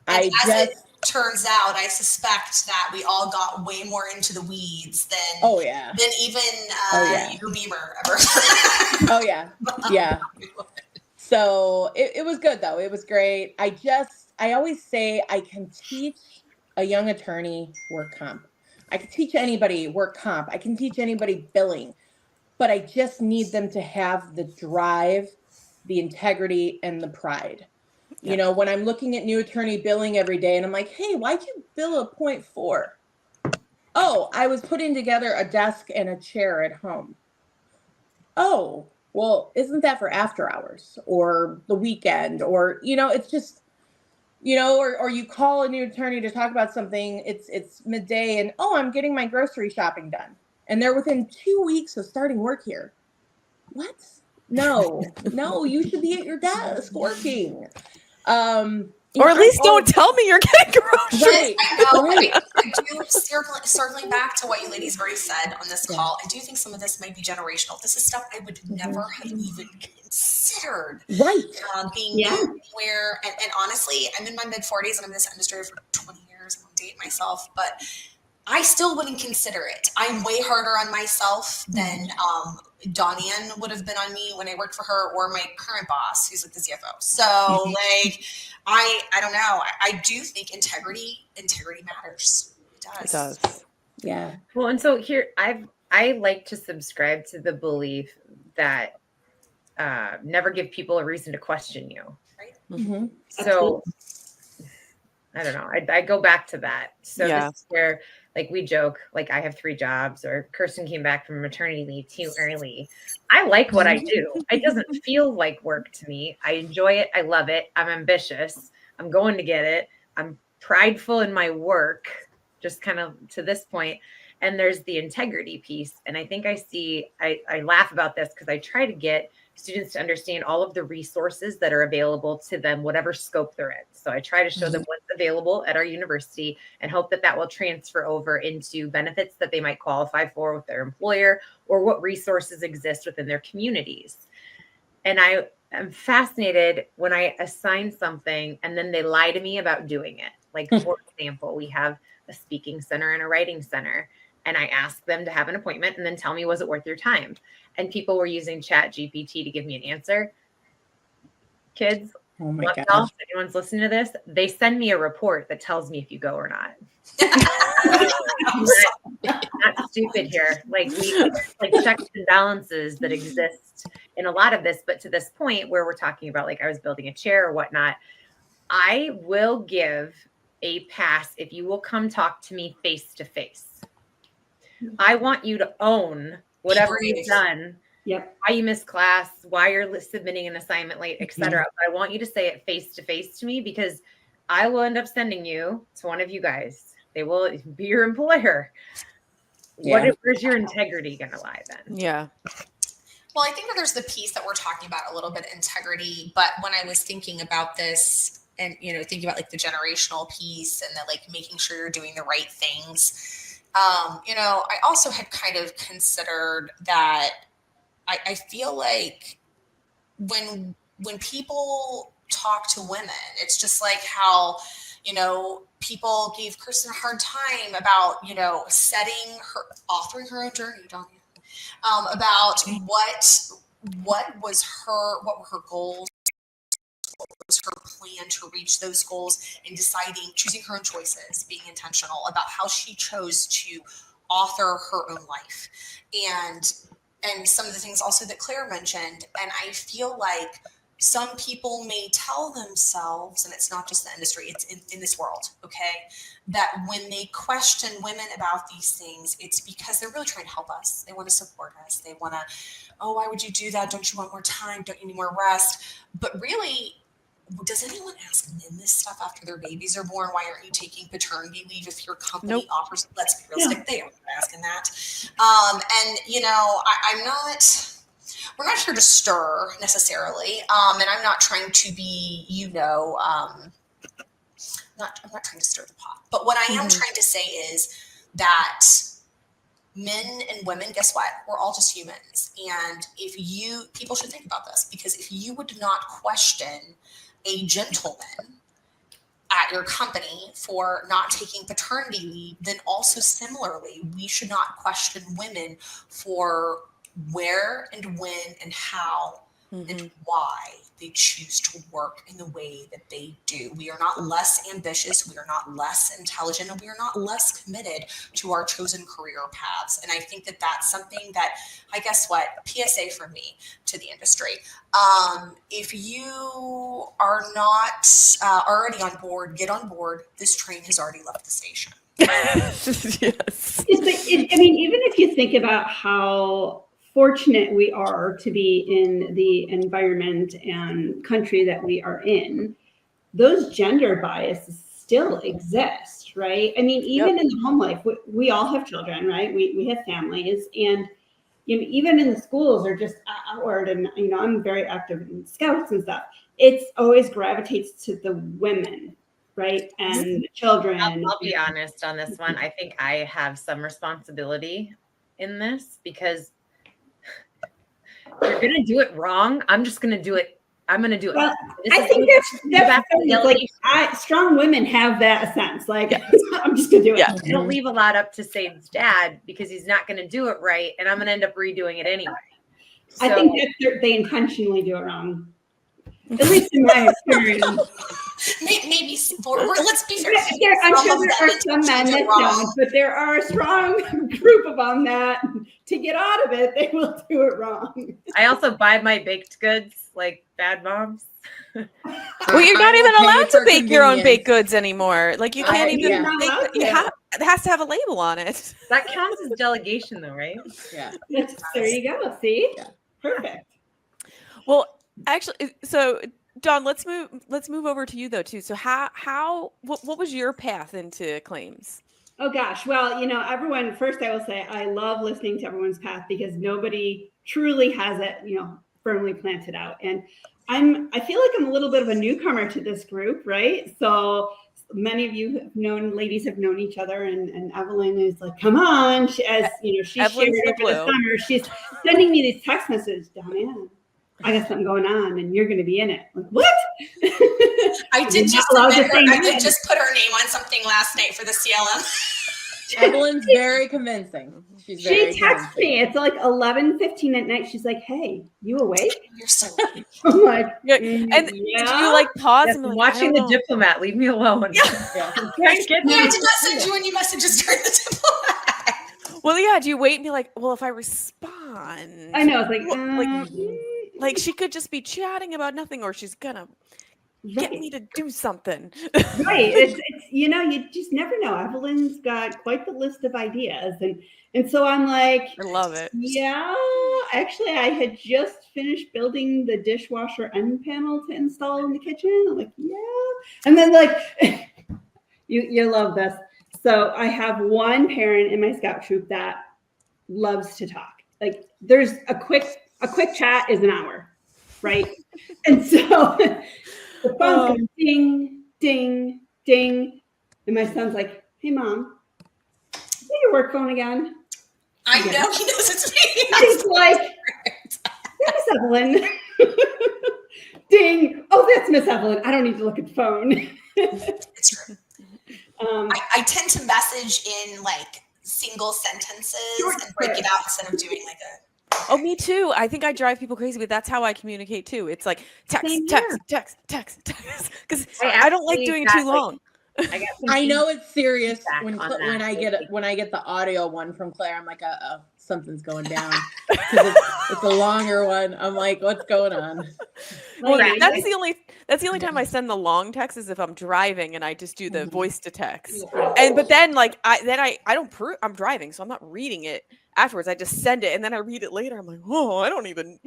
as it turns out, I suspect that we all got way more into the weeds than even your Beamer ever. Yeah. So it was good though. It was great. I always say I can teach a young attorney work comp. I can teach anybody work comp. I can teach anybody billing, but I just need them to have the drive, the integrity, and the pride. You know, when I'm looking at new attorney billing every day and I'm like, hey, why'd you bill a 0.4? Oh, I was putting together a desk and a chair at home. Oh, well, isn't that for after hours or the weekend? Or, it's just, or you call a new attorney to talk about something, it's midday and, oh, I'm getting my grocery shopping done. And they're within 2 weeks of starting work here. What? No, you should be at your desk working. Or at least don't tell me you're getting groceries. Right. I do, circling back to what you ladies already said on this call, I do think some of this might be generational. This is stuff I would never have even considered. Right. Being where, and honestly, I'm in my mid-40s and I'm in this industry for 20 years. I'm dating myself, but I still wouldn't consider it. I'm way harder on myself than Dawn-Ann would have been on me when I worked for her, or my current boss, who's like the CFO. So I don't know. I do think integrity matters. It does. Yeah. Well, and so here I like to subscribe to the belief that never give people a reason to question you. Right. Mm-hmm. So I don't know. I go back to that. So this is where, like, we joke, like, I have 3 jobs, or Kristin came back from maternity leave too early. I like what I do. It doesn't feel like work to me. I enjoy it. I love it. I'm ambitious. I'm going to get it. I'm prideful in my work, just kind of to this point. And there's the integrity piece. And I think I laugh about this because I try to get students to understand all of the resources that are available to them, whatever scope they're in. So I try to show them what's available at our university and hope that will transfer over into benefits that they might qualify for with their employer, or what resources exist within their communities. And I am fascinated when I assign something and then they lie to me about doing it. Like, for example, we have a speaking center and a writing center. And I asked them to have an appointment and then tell me, was it worth your time? And people were using ChatGPT to give me an answer. Kids, oh my God. If anyone's listening to this, they send me a report that tells me if you go or not. Not stupid here. Like, checks and balances that exist in a lot of this. But to this point where we're talking about, like, I was building a chair or whatnot, I will give a pass if you will come talk to me face to face. I want you to own whatever you've done, why you missed class, why you're submitting an assignment late, etc. But I want you to say it face to face to me, because I will end up sending you to one of you guys. They will be your employer. Where's your integrity going to lie then? Yeah. Well, I think that there's the piece that we're talking about a little bit, integrity. But when I was thinking about this and, thinking about like the generational piece and that, like, making sure you're doing the right things, I also had kind of considered that I feel like when people talk to women, it's just like how, people gave Kristin a hard time about, authoring her own journey, about what were her goals, what was her plan to reach those goals, and choosing her own choices, being intentional about how she chose to author her own life. And some of the things also that Claire mentioned. And I feel like some people may tell themselves, and it's not just the industry, it's in this world, okay, that when they question women about these things, it's because they're really trying to help us. They want to support us. They want to, oh, why would you do that? Don't you want more time? Don't you need more rest? But really, does anyone ask men this stuff after their babies are born? Why aren't you taking paternity leave if your company offers? Let's be realistic, they aren't asking that. And I'm not. we're not here to stir necessarily. And I'm not trying to be, I'm not trying to stir the pot. But what I am trying to say is that men and women, guess what? We're all just humans. And people should think about this, because if you would not question a gentleman at your company for not taking paternity leave, then also similarly, we should not question women for where and when and how and why they choose to work in the way that they do. We are not less ambitious, we are not less intelligent, and we are not less committed to our chosen career paths. And I think that that's something that, PSA for me to the industry. If you are not already on board, get on board. This train has already left the station. Yes. Even if you think about how fortunate we are to be in the environment and country that we are in, those gender biases still exist, right? Even in the home life, we all have children, right? We have families, and even in the schools or just outward, and I'm very active in scouts and stuff. It's always gravitates to the women, right? And the children. I'll be honest on this one. I think I have some responsibility in this, because if you're going to do it wrong, I'm just going to do it. I'm going to do it. Well, I think that's strong women have that sense. Like, I'm just going to do it. Yeah. I don't leave a lot up to Sade's dad, because he's not going to do it right, and I'm going to end up redoing it anyway. So, I think that they intentionally do it wrong. At least in my experience. Maybe let's be fair. I'm sure there are some men that don't, but there are a strong group of them that, to get out of it, they will do it wrong. I also buy my baked goods like bad moms. Well, you're not even allowed to bake your own baked goods anymore. Like, you can't even make it. It has to have a label on it. That counts as delegation, though, right? Yeah. There you go. See? Yeah. Perfect. Well, actually, so Dawn, let's move over to you though too. So what was your path into claims? Oh gosh. Well, everyone, first I will say I love listening to everyone's path, because nobody truly has it, firmly planted out. And I feel like I'm a little bit of a newcomer to this group, right? So many of you ladies have known each other, and Evelyn is like, come on. She shared over the summer. She's sending me these text messages, Dawn-Ann, I got something going on, and you're going to be in it. Like, what? I did just put her name on something last night for the CLM. Evelyn's very convincing. She texts me. It's like 11:15 at night. She's like, "Hey, you awake?" You're so late. I'm like, and do you like pause and be like, watching The Diplomat? Leave me alone. Yeah. I did not send you any messages during The Diplomat. Well, yeah. Do you wait and be like, well, if I respond, I know. It's like she could just be chatting about nothing, or she's gonna get me to do something. Right. It's you just never know. Evelyn's got quite the list of ideas, and so I'm like, I love it. Yeah, actually, I had just finished building the dishwasher end panel to install in the kitchen. I'm like, yeah, and then like, you love this. So I have one parent in my scout troop that loves to talk. Like, there's a quick chat is an hour, right? And so the phone's going ding, ding, ding. And my son's like, hey, Mom, is that your work phone again? I know, he knows it's me. He's like, that's Miss Evelyn. Ding. Oh, that's Miss Evelyn. I don't need to look at the phone. It's true. I tend to message in like single sentences and break it out instead of doing like a... Oh, me too. I think I drive people crazy, but that's how I communicate too. It's like text. Because I don't like doing too long. I know it's serious when I get the audio one from Claire. I'm like, something's going down. It's a longer one. I'm like, what's going on? Well, that's the only time I send the long text is if I'm driving and I just do the voice to text. But then I don't prove I'm driving, so I'm not reading it afterwards. I just send it and then I read it later. I'm like, oh, I don't even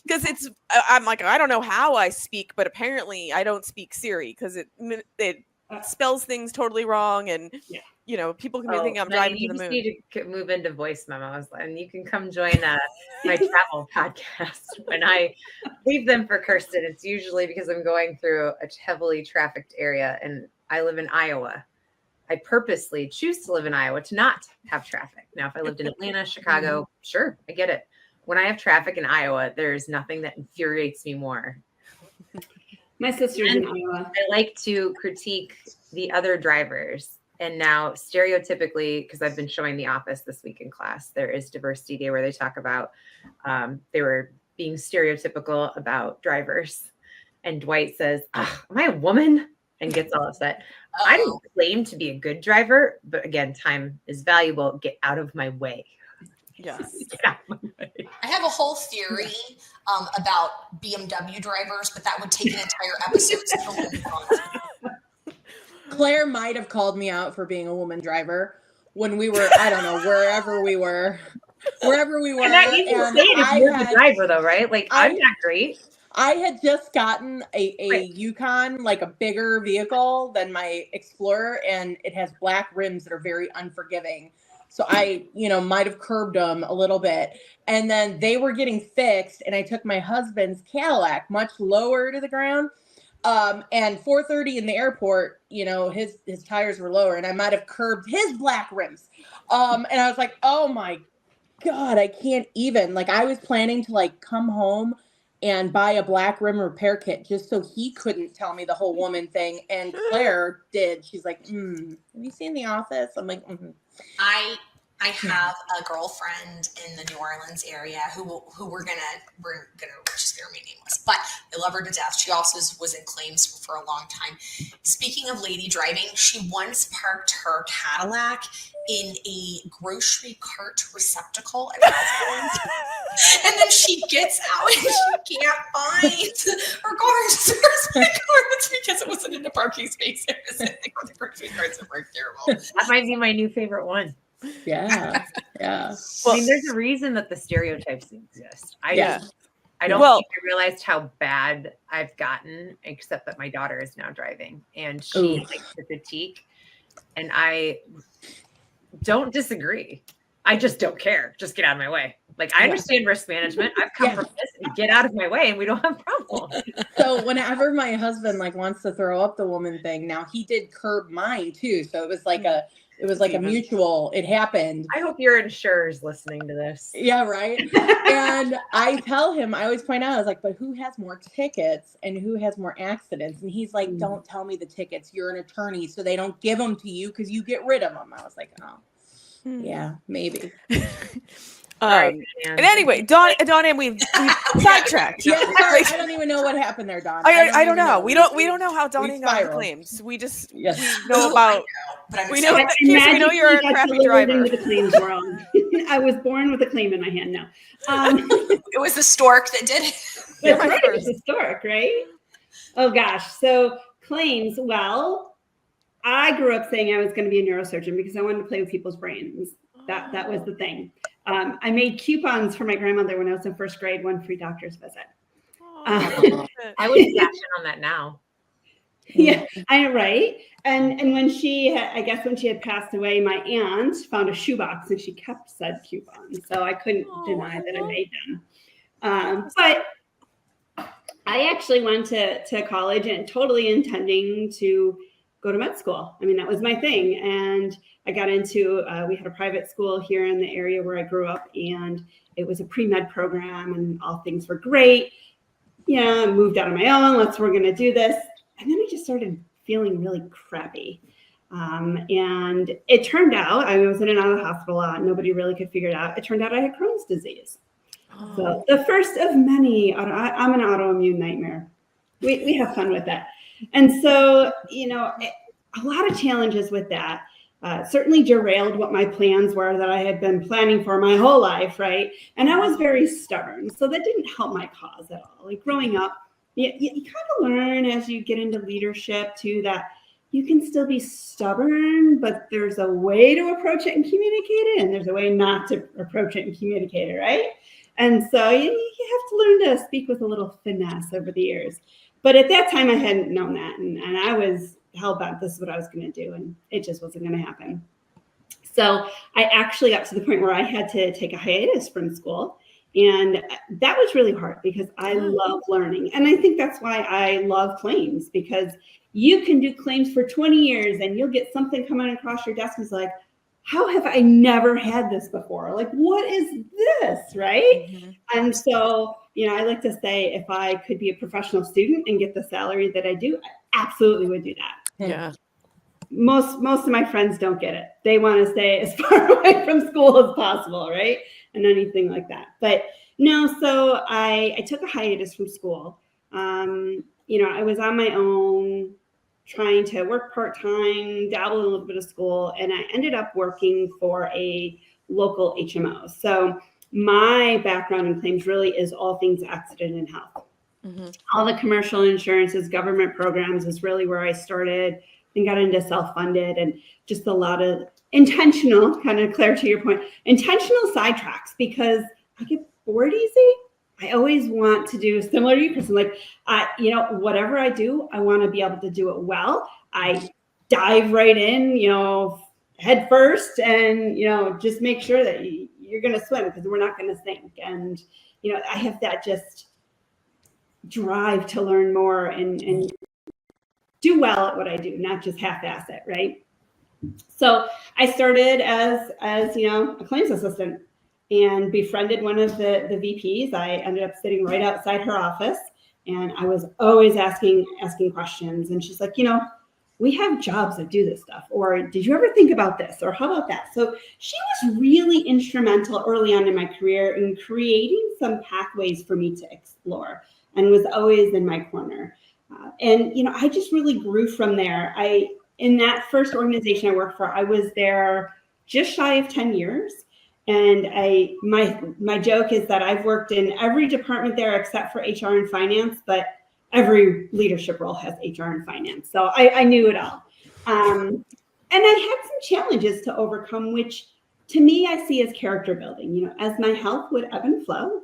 because I'm like, I don't know how I speak, but apparently I don't speak Siri because it spells things totally wrong, and people can be thinking I'm driving to the moon. You need to move into voice memos, and you can come join my travel podcast. When I leave them for Kirsten, it's usually because I'm going through a heavily trafficked area, and I live in Iowa. I purposely choose to live in Iowa to not have traffic. Now, if I lived in Atlanta, Chicago, sure, I get it. When I have traffic in Iowa, there's nothing that infuriates me more. My sister's in Iowa. I like to critique the other drivers. And now, stereotypically, because I've been showing The Office this week in class, there is Diversity Day where they talk about they were being stereotypical about drivers. And Dwight says, "Am I a woman?" and gets all upset. I don't claim to be a good driver, but again, time is valuable. Get out of my way. Yes. Get out of my way. I have a whole theory about BMW drivers, but that would take an entire episode. Claire might have called me out for being a woman driver when we were, I don't know, wherever we were. And that you can say it if you're the driver, though, right? Like, I'm not great. I had just gotten a Yukon, like a bigger vehicle than my Explorer, and it has black rims that are very unforgiving. So I, might have curbed them a little bit. And then they were getting fixed, and I took my husband's Cadillac much lower to the ground. And 4:30 in the airport, his tires were lower, and I might have curbed his black rims. And I was like, oh my God, I can't even. Like, I was planning to come home and buy a black rim repair kit just so he couldn't tell me the whole woman thing. And Claire did. She's like, have you seen The Office? I'm like, I have a girlfriend in the New Orleans area who we're gonna she's gonna remain nameless, but I love her to death. She also was in claims for a long time. Speaking of lady driving, she once parked her Cadillac in a grocery cart receptacle at Ralph's, and then she gets out and she can't find her car. It's because it wasn't in the parking space. It was in the grocery carts that were terrible. That might be my new favorite one. Yeah. Well, I mean, there's a reason that the stereotypes exist. I don't think I realized how bad I've gotten, except that my daughter is now driving, and she likes to critique, and I don't disagree. I just don't care. Just get out of my way. Like, I understand risk management. I've come from this. Get out of my way, and we don't have problems. So whenever my husband wants to throw up the woman thing, now he did curb mine too. So it was like a mutual. It happened. I hope your insurer's listening to this. Yeah, right. And I tell him, I always point out, I was like, but who has more tickets and who has more accidents? And he's like, don't tell me the tickets. You're an attorney, so they don't give them to you because you get rid of them. I was like, yeah, maybe. And anyway, Dawn-Ann, we've sidetracked. Yeah, sorry, I don't even know what happened there, Dawn. I don't know. We don't know how Dawn-Ann got the claims. We just we know about. We know you're a crappy driver. The claims wrong. I was born with a claim in my hand. No, it was the stork that did it. That's right. It was the stork, right? Oh gosh. So claims. Well, I grew up saying I was going to be a neurosurgeon because I wanted to play with people's brains. That was the thing. I made coupons for my grandmother when I was in first grade, one free doctor's visit. I would cash in on that now. Yeah, right. And when I guess when she had passed away, my aunt found a shoebox and she kept said coupons. So I couldn't deny that I made them. But I actually went to college and totally intending to go to med school. I mean, that was my thing. And I got into, we had a private school here in the area where I grew up, and it was a pre-med program and all things were great. Yeah, I moved out on my own. We're going to do this. And then I just started feeling really crappy. And it turned out, I was in and out of the hospital a lot. Nobody really could figure it out. It turned out I had Crohn's disease. So the first of many, I'm an autoimmune nightmare. We have fun with that. And so, a lot of challenges with that. Certainly derailed what my plans were that I had been planning for my whole life, right? And I was very stubborn. So that didn't help my cause at all. Like growing up, you kind of learn as you get into leadership too, that you can still be stubborn, but there's a way to approach it and communicate it, and there's a way not to approach it and communicate it, right? And so you have to learn to speak with a little finesse over the years. But at that time, I hadn't known that, and I was hell-bent this is what I was going to do, and it just wasn't going to happen. So I actually got to the point where I had to take a hiatus from school. And that was really hard because I love learning. And I think that's why I love claims, because you can do claims for 20 years and you'll get something coming across your desk and it's like, how have I never had this before? Like, what is this, right? Mm-hmm. And so, I like to say if I could be a professional student and get the salary that I do, I absolutely would do that. Yeah. Most of my friends don't get it. They want to stay as far away from school as possible, right? And anything like that. But no, so I took a hiatus from school. I was on my own, trying to work part-time, dabble in a little bit of school, and I ended up working for a local HMO. So my background in claims really is all things accident and health. Mm-hmm. All the commercial insurances, government programs is really where I started, and got into self-funded, and just a lot of intentional, kind of Claire, to your point, intentional sidetracks, because I get bored easy. I always want to do similar to you, Kristin. Like, whatever I do, I want to be able to do it well. I dive right in, head first, and, just make sure that you're going to swim, because we're not going to sink. And, I have that just drive to learn more and do well at what I do, not just half-ass it, right? So I started as a claims assistant and befriended one of the VPs. I ended up sitting right outside her office, and I was always asking questions. And she's like, we have jobs that do this stuff, or did you ever think about this, or how about that? So she was really instrumental early on in my career in creating some pathways for me to explore, and was always in my corner. And I just really grew from there. In that first organization I worked for, I was there just shy of 10 years. And my joke is that I've worked in every department there except for HR and finance, but every leadership role has HR and finance. So I knew it all. And I had some challenges to overcome, which to me, I see as character building. As my health would ebb and flow,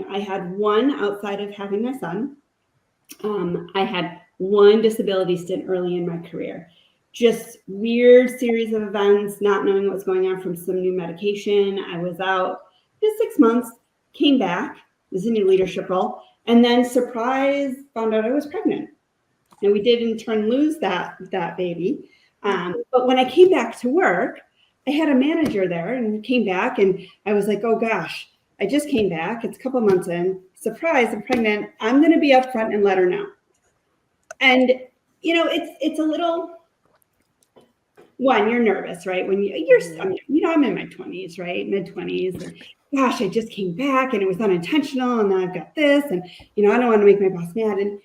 I had one outside of having my son. I had one disability stint early in my career. Just weird series of events, not knowing what was going on from some new medication. I was out just 6 months, came back, was in a leadership role, and then surprise, found out I was pregnant. And we did in turn lose that baby. But when I came back to work, I had a manager there and came back, and I was like, oh gosh, I just came back. It's a couple months in. Surprise, I'm pregnant. I'm going to be upfront and let her know. And, it's a little... One, you're nervous, right? When I'm in my 20s, right? Mid-20s. And gosh, I just came back and it was unintentional. And then I've got this, and, I don't want to make my boss mad. And,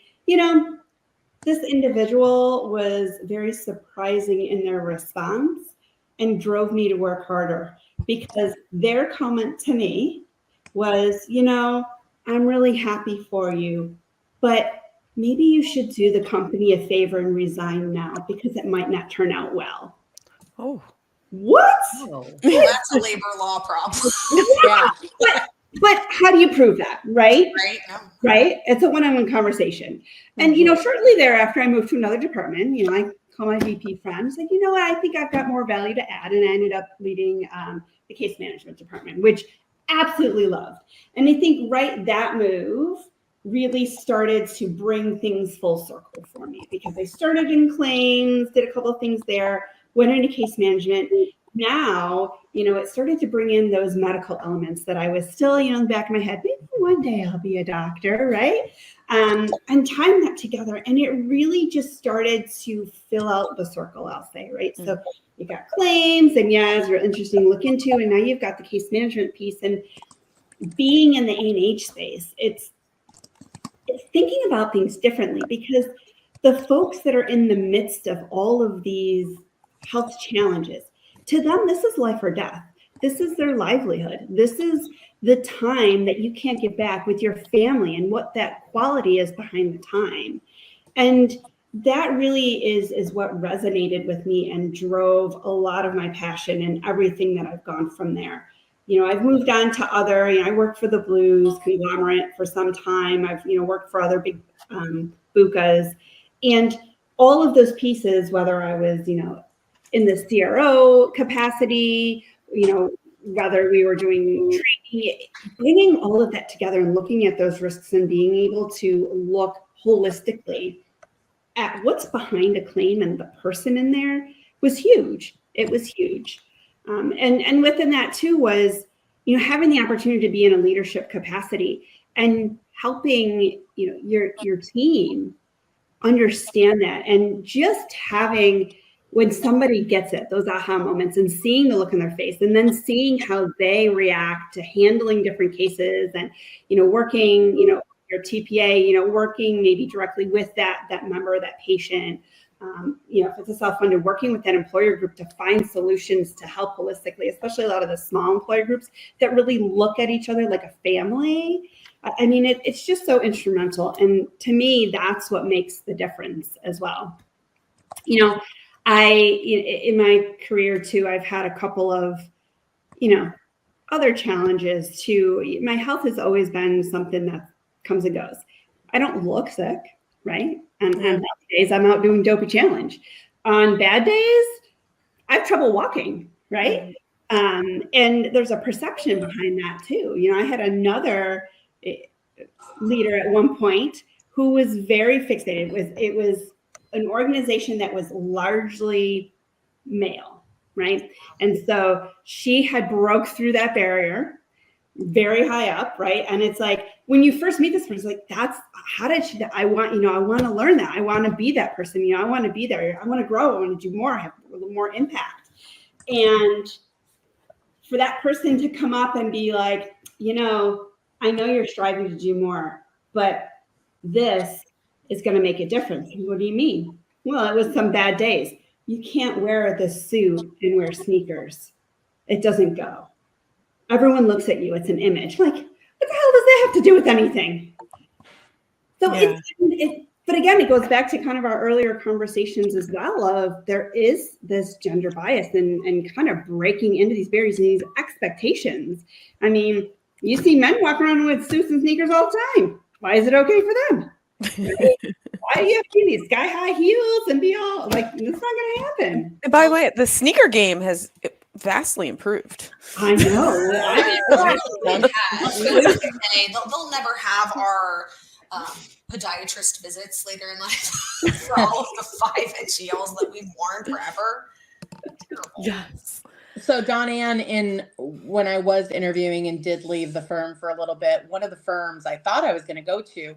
this individual was very surprising in their response and drove me to work harder, because their comment to me was, I'm really happy for you, but maybe you should do the company a favor and resign now, because it might not turn out well. Oh, what? Oh. Well, that's a labor law problem. Yeah. But how do you prove that, right? Right. No. Right. It's a one-on-one conversation. And, shortly thereafter, I moved to another department. I call my VP friend. I was like, what? I think I've got more value to add. And I ended up leading the case management department, which absolutely loved. And I think that move really started to bring things full circle for me, because I started in claims, did a couple of things there, went into case management. Now, it started to bring in those medical elements that I was still, in the back of my head, maybe one day I'll be a doctor, right? And tying that together. And it really just started to fill out the circle, I'll say, right? Mm-hmm. So you got claims, and it's real interesting to look into. And now you've got the case management piece. And being in the A&H space, it's thinking about things differently, because the folks that are in the midst of all of these health challenges, to them, this is life or death. This is their livelihood. This is the time that you can't get back with your family, and what that quality is behind the time. And that really is what resonated with me and drove a lot of my passion and everything that I've gone from there. I've moved on to other, I worked for the Blues conglomerate for some time. I've, worked for other big bucas. And all of those pieces, whether I was, in the CRO capacity, whether we were doing training, bringing all of that together and looking at those risks and being able to look holistically at what's behind a claim and the person in there was huge. It was huge. And within that too was, having the opportunity to be in a leadership capacity and helping, your team understand that, and just having, when somebody gets it, those aha moments, and seeing the look in their face, and then seeing how they react to handling different cases, and working, your TPA, working maybe directly with that member, that patient, if it's a self-funded, working with that employer group to find solutions to help holistically, especially a lot of the small employer groups that really look at each other like a family. It's just so instrumental. And to me, that's what makes the difference as well. In my career too, I've had a couple of, other challenges too. My health has always been something that comes and goes. I don't look sick, right? And on healthy days, I'm out doing Dopey Challenge. On bad days, I have trouble walking, right? And there's a perception behind that too. I had another leader at one point who was very fixated. It was an organization that was largely male, right? And so she had broke through that barrier very high up, right? And it's like, when you first meet this person, it's like, how did she, I want to learn that. I want to be that person. I want to be there. I want to grow. I want to do more, have a little more impact. And for that person to come up and be like, I know you're striving to do more, but this is going to make a difference. What do you mean? Well, it was some bad days. You can't wear this suit and wear sneakers. It doesn't go. Everyone looks at you. It's an image. Like, what the hell does that have to do with anything? So but again, it goes back to kind of our earlier conversations as well of there is this gender bias and kind of breaking into these barriers and these expectations. You see men walk around with suits and sneakers all the time. Why is it okay for them? Right? Why do you have to be these sky-high heels and be all like, it's not going to happen. And by the way, the sneaker game has vastly improved. I know. They'll never have our podiatrist visits later in life for all of the 5-inch heels that we've worn forever. Terrible. Yes. So Dawn-Ann, when I was interviewing and did leave the firm for a little bit, one of the firms I thought I was going to go to,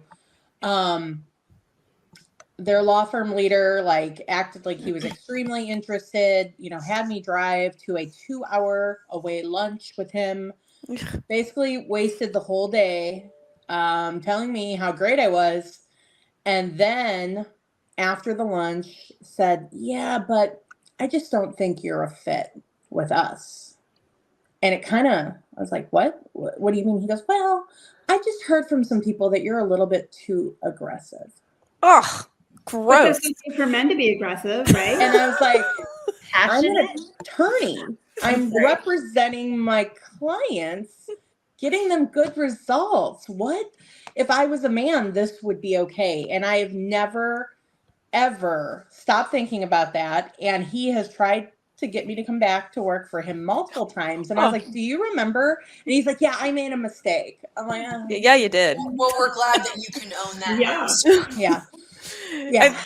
their law firm leader acted like he was extremely interested, had me drive to a 2-hour away lunch with him, basically wasted the whole day telling me how great I was. And then after the lunch said, yeah, but I just don't think you're a fit with us. And it kind of, I was like, what do you mean? He goes, well, I just heard from some people that you're a little bit too aggressive. Oh, gross. For men to be aggressive, right? And I was like, I'm an attorney. I'm representing my clients, getting them good results. What? If I was a man, this would be okay. And I have never, ever stopped thinking about that. And he has tried to get me to come back to work for him multiple times. And I was like, do you remember? And he's like, yeah, I made a mistake. I'm like, yeah, you did. Well, we're glad that you can own that. Yeah. Yeah.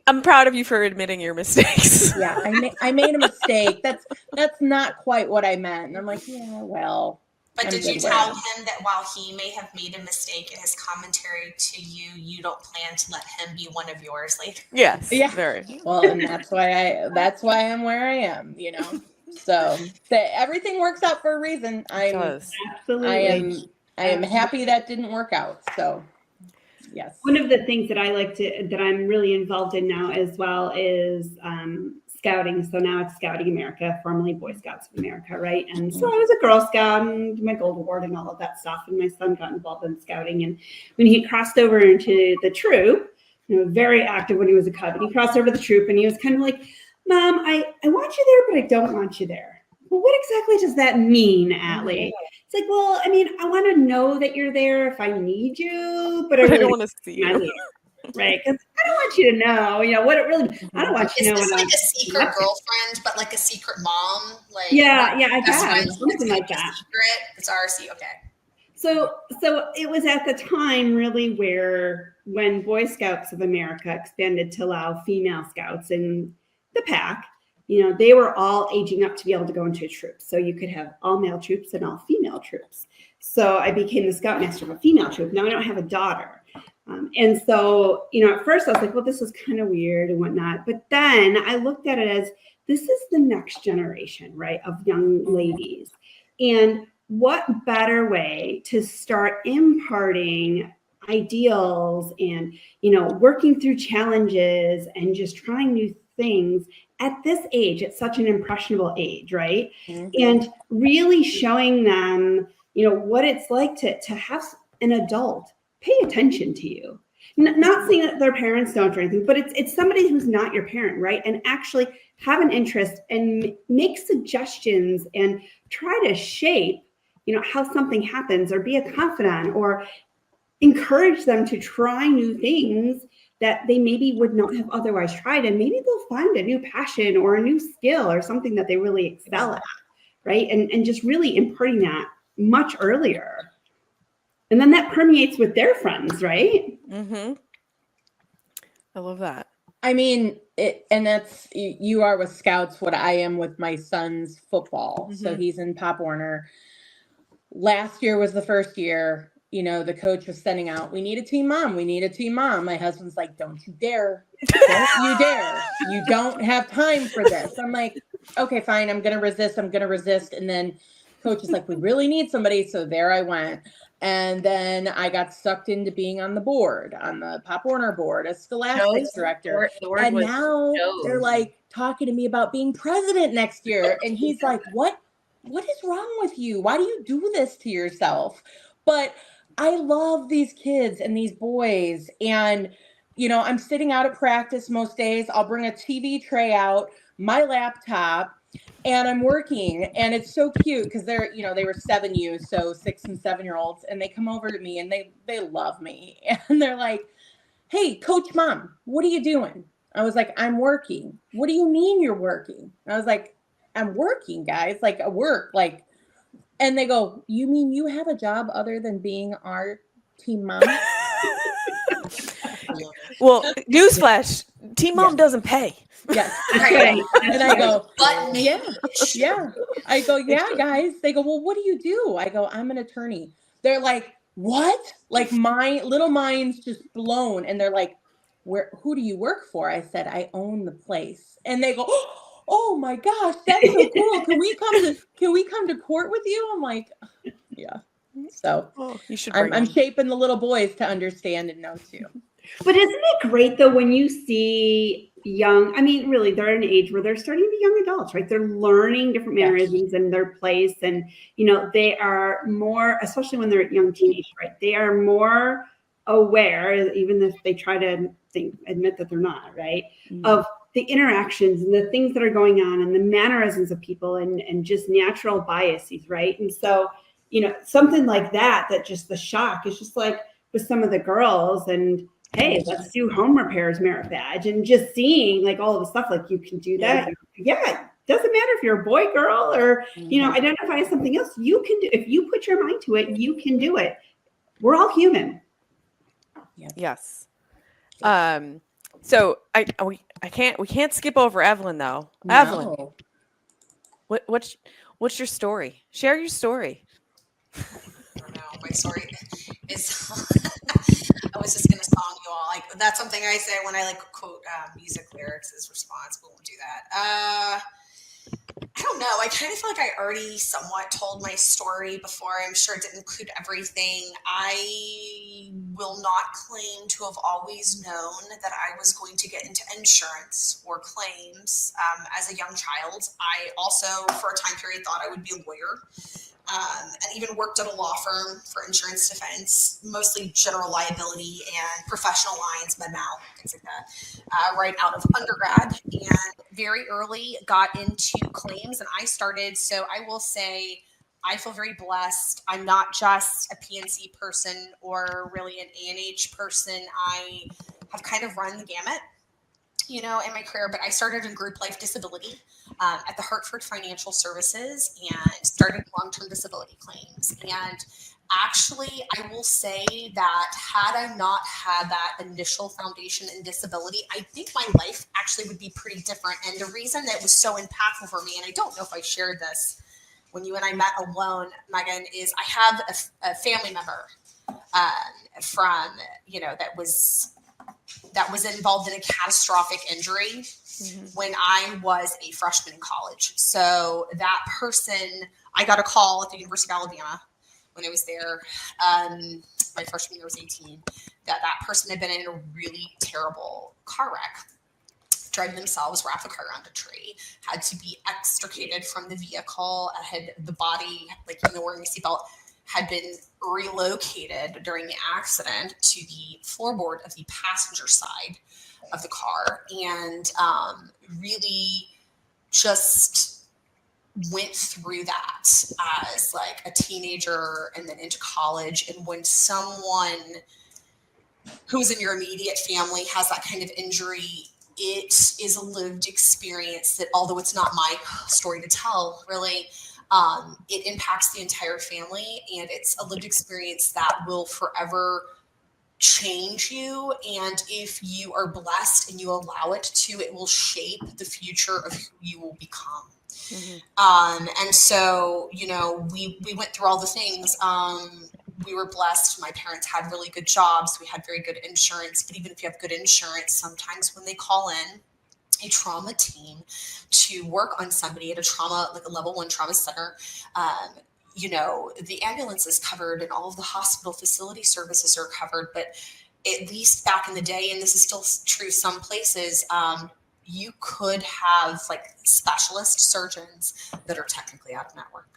I'm proud of you for admitting your mistakes. Yeah. I made a mistake. That's not quite what I meant. And I'm like, yeah, well. But did you tell him that while he may have made a mistake in his commentary to you, you don't plan to let him be one of yours later? Yes. Yeah. Very. Well, and that's why I'm where I am, So everything works out for a reason. Absolutely. I am happy that didn't work out. So yes. One of the things that that I'm really involved in now as well is scouting. So now it's Scouting America, formerly Boy Scouts of America, right? And so I was a Girl Scout and my Gold Award and all of that stuff. And my son got involved in scouting. And when he crossed over into the troop, very active when he was a cub, and he crossed over the troop and he was kind of like, Mom, I want you there, but I don't want you there. Well, what exactly does that mean, Atlee? It's like, well, I want to know that you're there if I need you, but I really don't want to see you. right? Because I don't want you to know, what it really, I don't want you to know. Is this like a secret girlfriend, but like a secret mom? Like, yeah, I guess something like that. Secret. It's RC. Okay. So it was at the time really when Boy Scouts of America expanded to allow female scouts in the pack, they were all aging up to be able to go into a troop. So you could have all male troops and all female troops. So I became the scoutmaster of a female troop. Now I don't have a daughter. And so, at first I was like, well, this is kind of weird and whatnot. But then I looked at it as this is the next generation, right, of young ladies. And what better way to start imparting ideals and, working through challenges and just trying new things at this age, at such an impressionable age, right? Mm-hmm. And really showing them, what it's like to have an adult pay attention to you. Not saying that their parents don't or anything, but it's somebody who's not your parent, right? And actually have an interest and make suggestions and try to shape, how something happens, or be a confidant, or encourage them to try new things that they maybe would not have otherwise tried. And maybe they'll find a new passion or a new skill or something that they really excel at, right? And just really imparting that much earlier. And then that permeates with their friends, right? Mm-hmm. I love that. I mean, and that's, you are with Scouts what I am with my son's football. Mm-hmm. So he's in Pop Warner. Last year was the first year, the coach was sending out, we need a team mom. We need a team mom. My husband's like, don't you dare. Don't you dare. You don't have time for this. I'm like, okay, fine. I'm going to resist. And then coach is like, we really need somebody. So there I went. And then I got sucked into being on the board, on the Pop Warner board as Scholastics director. And now they're like talking to me about being president next year. And he's like, what is wrong with you? Why do you do this to yourself? But I love these kids and these boys. And, I'm sitting out at practice most days. I'll bring a TV tray out, my laptop, and I'm working. And it's so cute because they're, they were 7U, so 6 and 7-year-olds. And they come over to me and they love me. And they're like, hey, Coach Mom, what are you doing? I was like, I'm working. What do you mean you're working? And I was like, I'm working, guys, like a work, like, and they go, you mean you have a job other than being our team mom? Well, newsflash, team mom doesn't pay. Yes. Right. And I go, yeah. I go, yeah, guys. They go, well, what do you do? I go, I'm an attorney. They're like, what? Like my little mind's just blown. And they're like, who do you work for? I said, I own the place. And they go, oh my gosh, that's so cool. Can we come to court with you? I'm like, yeah. So you should. I'm shaping the little boys to understand and know too. But isn't it great though when you see really they're at an age where they're starting to be young adults, right? They're learning different mannerisms and their place, and they are more, especially when they're at young teenage, right? They are more aware, even if they try to admit that they're not, right? Mm-hmm. Of the interactions and the things that are going on and the mannerisms of people and just natural biases, right? And so, something like that just the shock is just like with some of the girls and, hey, let's do home repairs merit badge, and just seeing like all of the stuff, like you can do that. Yeah. Doesn't matter if you're a boy, girl, or, identify as something else. You can do, if you put your mind to it, you can do it. We're all human. Yes. So we can't skip over Evelyn though. No. Evelyn, what's your story? Share your story. I don't know. My story is I was just gonna song you all. Like that's something I say when I quote music lyrics as response, but won't do that. I don't know. I kind of feel like I already somewhat told my story before. I'm sure it didn't include everything. I will not claim to have always known that I was going to get into insurance or claims as a young child. I also, for a time period, thought I would be a lawyer. And even worked at a law firm for insurance defense, mostly general liability and professional lines, med-mal, things like that, right out of undergrad. And very early got into claims, and I started. So I will say I feel very blessed. I'm not just a PNC person or really an A&H person. I have kind of run the gamut, in my career, but I started in group life disability at the Hartford Financial Services and started long-term disability claims. And actually, I will say that had I not had that initial foundation in disability, I think my life actually would be pretty different. And the reason that it was so impactful for me, and I don't know if I shared this when you and I met alone, Meghan, is I have a family member from, that was involved in a catastrophic injury when I was a freshman in college. So that person, I got a call at the University of Alabama when I was there. My freshman year was 18, that person had been in a really terrible car wreck. Driving themselves, wrapped the car around a tree, had to be extricated from the vehicle, had the body, wearing a seatbelt, had been relocated during the accident to the floorboard of the passenger side of the car, and really just went through that as like a teenager and then into college. And when someone who's in your immediate family has that kind of injury, it is a lived experience that, although it's not my story to tell, really, it impacts the entire family, and it's a lived experience that will forever change you. And if you are blessed and you allow it to, it will shape the future of who you will become. And so, we went through all the things. We were blessed. My parents had really good jobs. We had very good insurance. But even if you have good insurance, sometimes when they call in a trauma team to work on somebody at a trauma, like a level 1 trauma center, the ambulance is covered and all of the hospital facility services are covered. But at least back in the day, and this is still true some places, you could have specialist surgeons that are technically out of network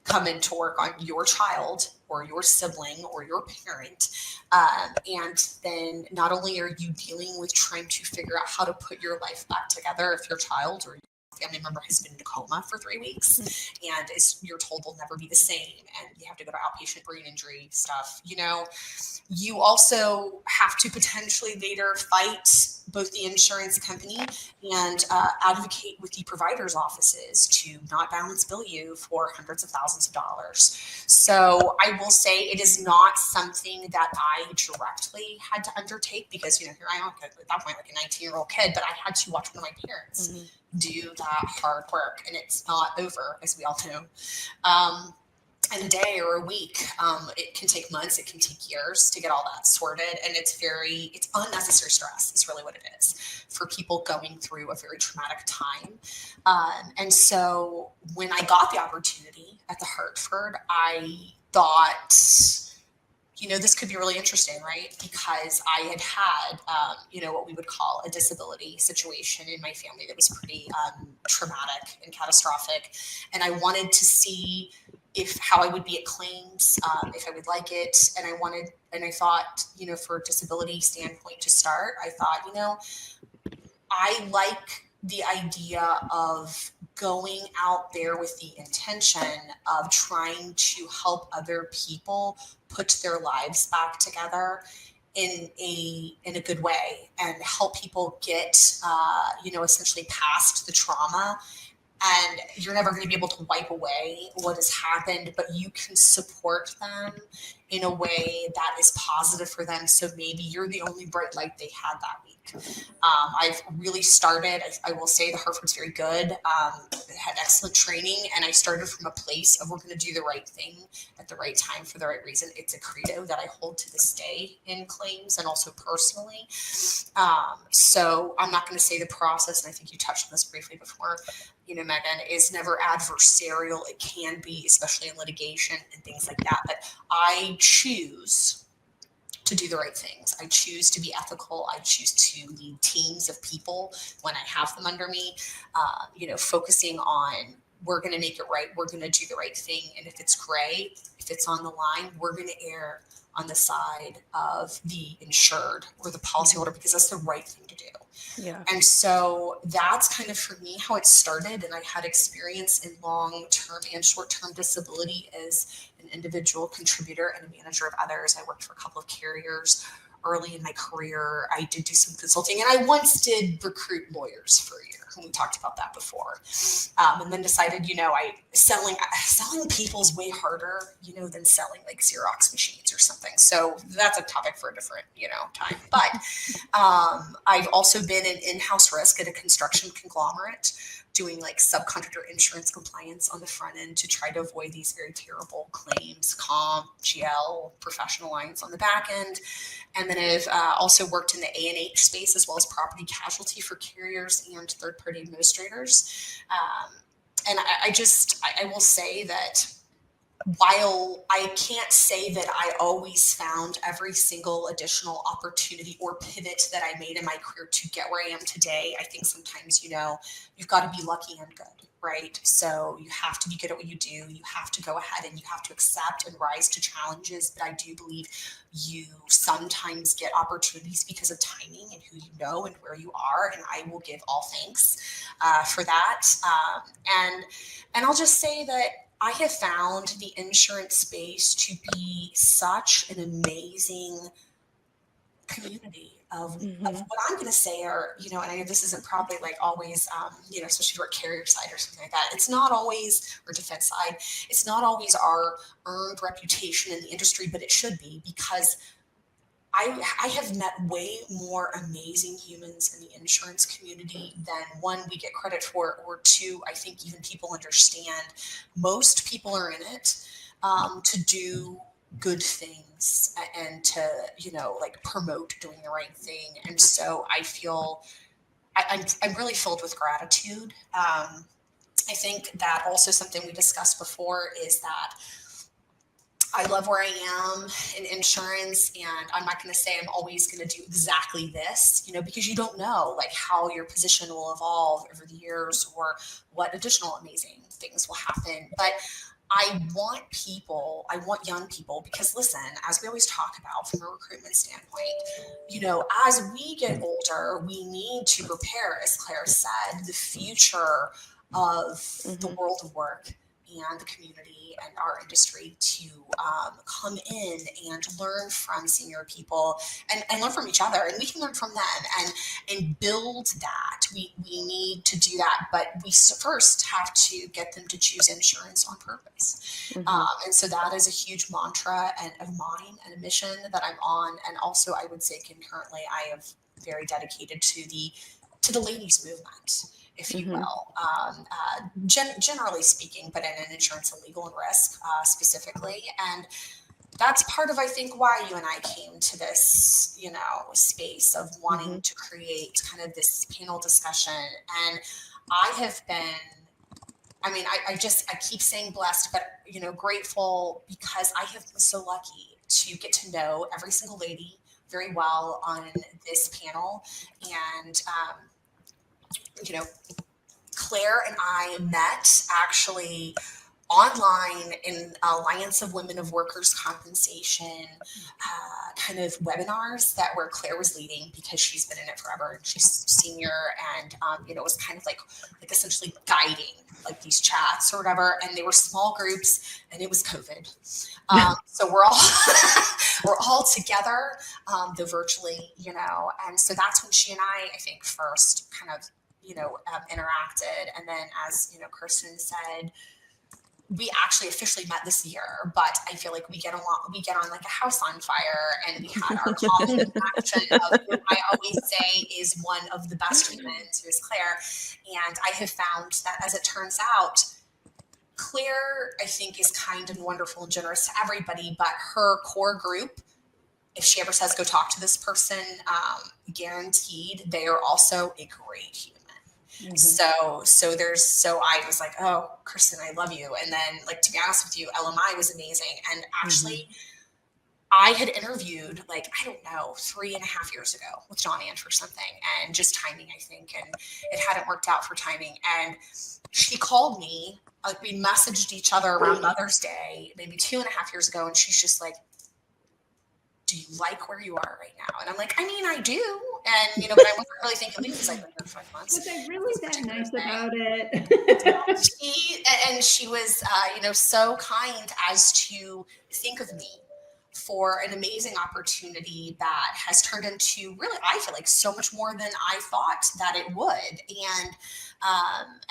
come in to work on your child or your sibling or your parent. And then not only are you dealing with trying to figure out how to put your life back together if your child or your family member has been in a coma for 3 weeks and you're told they'll never be the same, and you have to go to outpatient brain injury stuff, you also have to potentially later fight both the insurance company and advocate with the provider's offices to not balance bill you for hundreds of thousands of dollars. So I will say it is not something that I directly had to undertake because, here I am at that point, like a 19-year-old kid, but I had to watch one of my parents do that hard work, and it's not over, as we all know. In a day or a week, it can take months, it can take years to get all that sorted. And it's unnecessary stress is really what it is for people going through a very traumatic time. And so when I got the opportunity at the Hartford, I thought, this could be really interesting, right? Because I had, what we would call a disability situation in my family that was pretty traumatic and catastrophic. And I wanted to see how I would be at claims, if I would like it. And I thought, for a disability standpoint to start, I thought, I like the idea of going out there with the intention of trying to help other people put their lives back together in a good way and help people get, essentially past the trauma. And you're never going to be able to wipe away what has happened, but you can support them in a way that is positive for them. So maybe you're the only bright light they had that week. I've really started, I will say the Hartford's very good, had excellent training, and I started from a place of we're going to do the right thing at the right time for the right reason. It's a credo that I hold to this day in claims and also personally. So I'm not going to say the process, and I think you touched on this briefly before, Meghan, is never adversarial. It can be, especially in litigation and things like that. But I choose to do the right things. I choose to be ethical. I choose to lead teams of people when I have them under me, focusing on we're going to make it right. We're going to do the right thing. And if it's gray, if it's on the line, we're going to err on the side of the insured or the policyholder because that's the right thing to do. Yeah. And so that's kind of for me how it started. And I had experience in long-term and short-term disability as an individual contributor and a manager of others. I worked for a couple of carriers early in my career, I did do some consulting, and I once did recruit lawyers for a year. And we talked about that before. And then decided, selling people is way harder, than selling like Xerox machines or something. So that's a topic for a different, time. But I've also been in in-house risk at a construction conglomerate, doing like subcontractor insurance compliance on the front end to try to avoid these very terrible claims, comp, GL, professional lines on the back end. And then I've also worked in the A&H space as well as property casualty for carriers and third-party administrators. And I will say that while I can't say that I always found every single additional opportunity or pivot that I made in my career to get where I am today, I think sometimes, you've got to be lucky and good, right? So you have to be good at what you do. You have to go ahead and you have to accept and rise to challenges. But I do believe you sometimes get opportunities because of timing and who you know and where you are. And I will give all thanks for that. And I'll just say that I have found the insurance space to be such an amazing community of what I'm going to say are, and I know this isn't probably like always, especially for a carrier side or something like that. It's not always, or defense side, it's not always our earned reputation in the industry, but it should be, because I have met way more amazing humans in the insurance community than, one, we get credit for, or two, I think even people understand. Most people are in it to do good things and to, promote doing the right thing. And so I feel I'm really filled with gratitude. I think that also something we discussed before is that I love where I am in insurance, and I'm not going to say I'm always going to do exactly this, because you don't know like how your position will evolve over the years or what additional amazing things will happen. But I want young people, because listen, as we always talk about from a recruitment standpoint, as we get older, we need to prepare, as Claire said, the future of the world of work and the community and our industry to come in and learn from senior people and learn from each other, and we can learn from them and build that. We need to do that, but we first have to get them to choose insurance on purpose. And so that is a huge mantra of mine and a mission that I'm on. And also I would say concurrently, I am very dedicated to the ladies movement, if you will, generally speaking, but in an insurance and legal and risk specifically. And that's part of, I think, why you and I came to this, space of wanting to create kind of this panel discussion. And I have been, I keep saying blessed, but, grateful, because I have been so lucky to get to know every single lady very well on this panel. And, Claire and I met actually online in Alliance of Women of Workers' Compensation kind of webinars that where Claire was leading, because she's been in it forever and she's senior, and it was kind of like essentially guiding like these chats or whatever, and they were small groups, and it was COVID, so we're all together, though virtually, and so that's when she and I think first kind of interacted. And then, as Kristin said, we actually officially met this year, but I feel like we get on like a house on fire, and we had our common interaction of who I always say is one of the best humans, who is Claire. And I have found that, as it turns out, Claire, I think, is kind and wonderful and generous to everybody, but her core group, if she ever says, go talk to this person, guaranteed they are also a great human. So I was like, oh, Kristin, I love you. And then, like, to be honest with you, LMI was amazing. And actually, I had interviewed, 3.5 years ago with Dawn-Ann for something, and just timing, I think, and it hadn't worked out for timing. And she called me, we messaged each other around Mother's Day, maybe 2.5 years ago. And she's just like, do you like where you are right now? And I'm like, I do. And, but I wasn't really thinking, because I've been here 5 months. Was I really that nice about it? She was, so kind as to think of me for an amazing opportunity that has turned into really, I feel like, so much more than I thought that it would.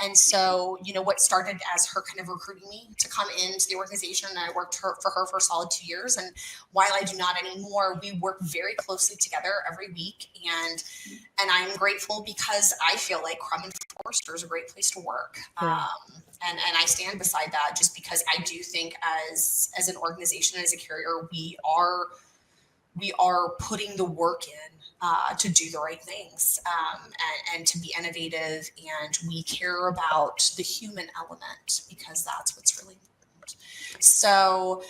And so, what started as her kind of recruiting me to come into the organization, and I worked for her for a solid 2 years. And while I do not anymore, we work very closely together every week. And I'm grateful because I feel like Crum and Forrester is a great place to work. Yeah. And I stand beside that just because I do think as an organization, as a carrier, we are putting the work in to do the right things and to be innovative. And we care about the human element because that's what's really important. So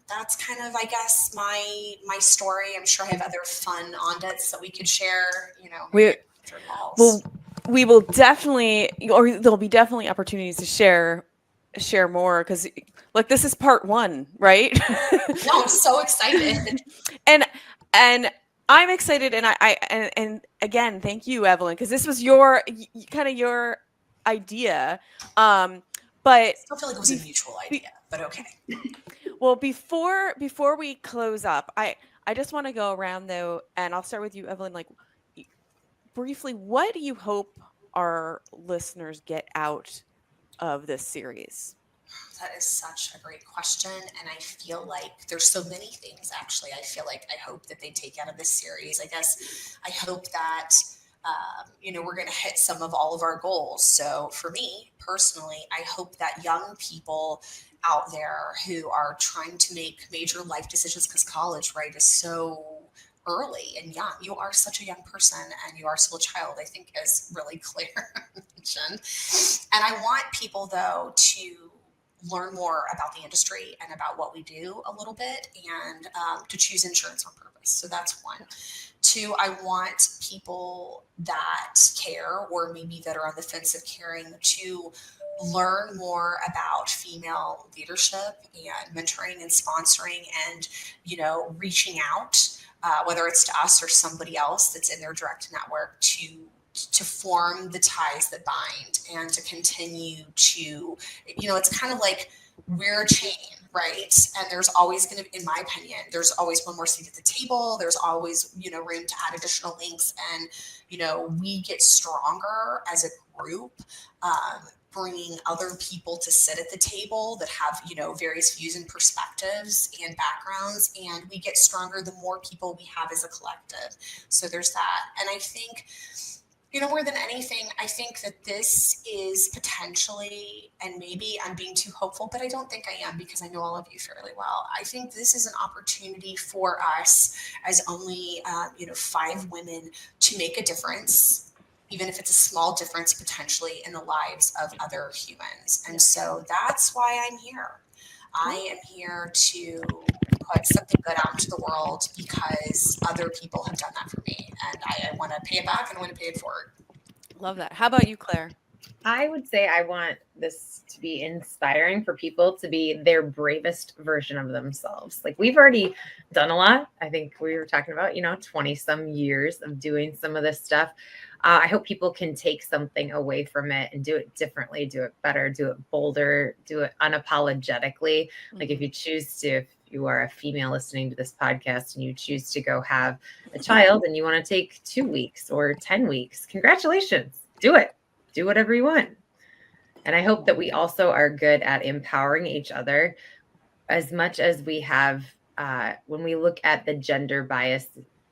that's kind of, I guess, my story. I'm sure I have other fun audits that we could share, We will definitely, or there'll be definitely opportunities to share more, because like this is part 1, right? No, I'm so excited. and I'm excited, and and again, thank you, Evelyn, because this was your idea. But I still feel like it was a mutual idea, but okay. Well, before we close up, I just want to go around though, and I'll start with you, Evelyn. Like, briefly, what do you hope our listeners get out of this series? That is such a great question. And I feel like there's so many things, actually. I feel like I hope that they take out of this series. I guess I hope that, we're going to hit some of all of our goals. So for me personally, I hope that young people out there who are trying to make major life decisions, because college, right, is so early and young. You are such a young person and you are still a child, I think, as really Claire mentioned. And I want people, though, to learn more about the industry and about what we do a little bit, and to choose insurance on purpose. So that's one. 2, I want people that care, or maybe that are on the fence of caring, to learn more about female leadership and mentoring and sponsoring and, reaching out, whether it's to us or somebody else that's in their direct network, to form the ties that bind and to continue to, it's kind of like we're a chain, right? And there's always going to, in my opinion, there's always one more seat at the table. There's always, room to add additional links. And, we get stronger as a group, bringing other people to sit at the table that have, various views and perspectives and backgrounds. And we get stronger the more people we have as a collective. So there's that. And I think, more than anything, I think that this is potentially, and maybe I'm being too hopeful, but I don't think I am, because I know all of you fairly well. I think this is an opportunity for us as only, 5 women to make a difference, even if it's a small difference potentially in the lives of other humans. And so that's why I'm here. I am here to put something good out into the world because other people have done that for me, and I want to pay it back and I want to pay it forward. Love that. How about you, Claire? I would say I want this to be inspiring for people to be their bravest version of themselves. Like, we've already done a lot. I think we were talking about, 20 some years of doing some of this stuff. I hope people can take something away from it and do it differently, do it better, do it bolder, do it unapologetically. Like, if you choose to, if you are a female listening to this podcast and you choose to go have a child and you want to take 2 weeks or 10 weeks, congratulations, do it. Do whatever you want. And I hope that we also are good at empowering each other as much as we have, when we look at the gender bias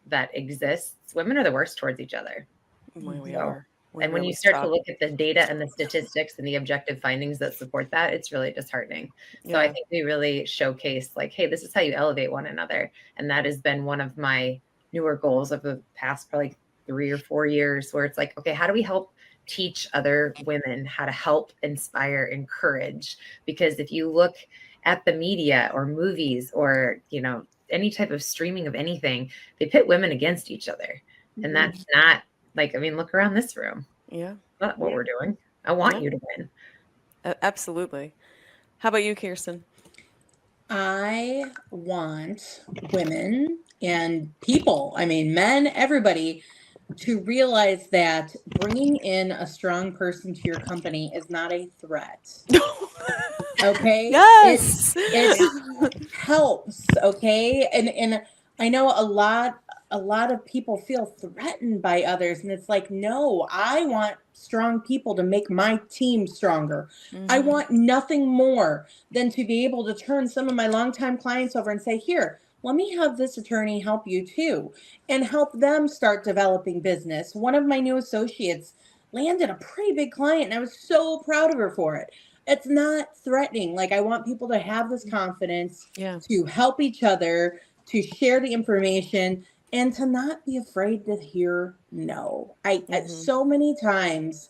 that exists, women are the worst towards each other. We are. And when you start to look at the data and the statistics and the objective findings that support that, it's really disheartening. So I think we really showcase, like, hey, this is how you elevate one another. And that has been one of my newer goals of the past probably 3 or 4 years, where it's like, okay, how do we help teach other women how to help, inspire, encourage? Because if you look at the media or movies or, any type of streaming of anything, they pit women against each other. And that's not, like, I mean, look around this room. Yeah. That's not what we're doing. I want you to win. Absolutely. How about you, Kirsten? I want women and people, I mean, men, everybody, to realize that bringing in a strong person to your company is not a threat. Okay. Yes. It helps. Okay. And I know a lot of people feel threatened by others, and it's like, no, I want strong people to make my team stronger. I want nothing more than to be able to turn some of my longtime clients over and say, here, let me have this attorney help you too, and help them start developing business. One of my new associates landed a pretty big client, and I was so proud of her for it. It's not threatening. Like, I want people to have this confidence to help each other, to share the information, and to not be afraid to hear no. I so many times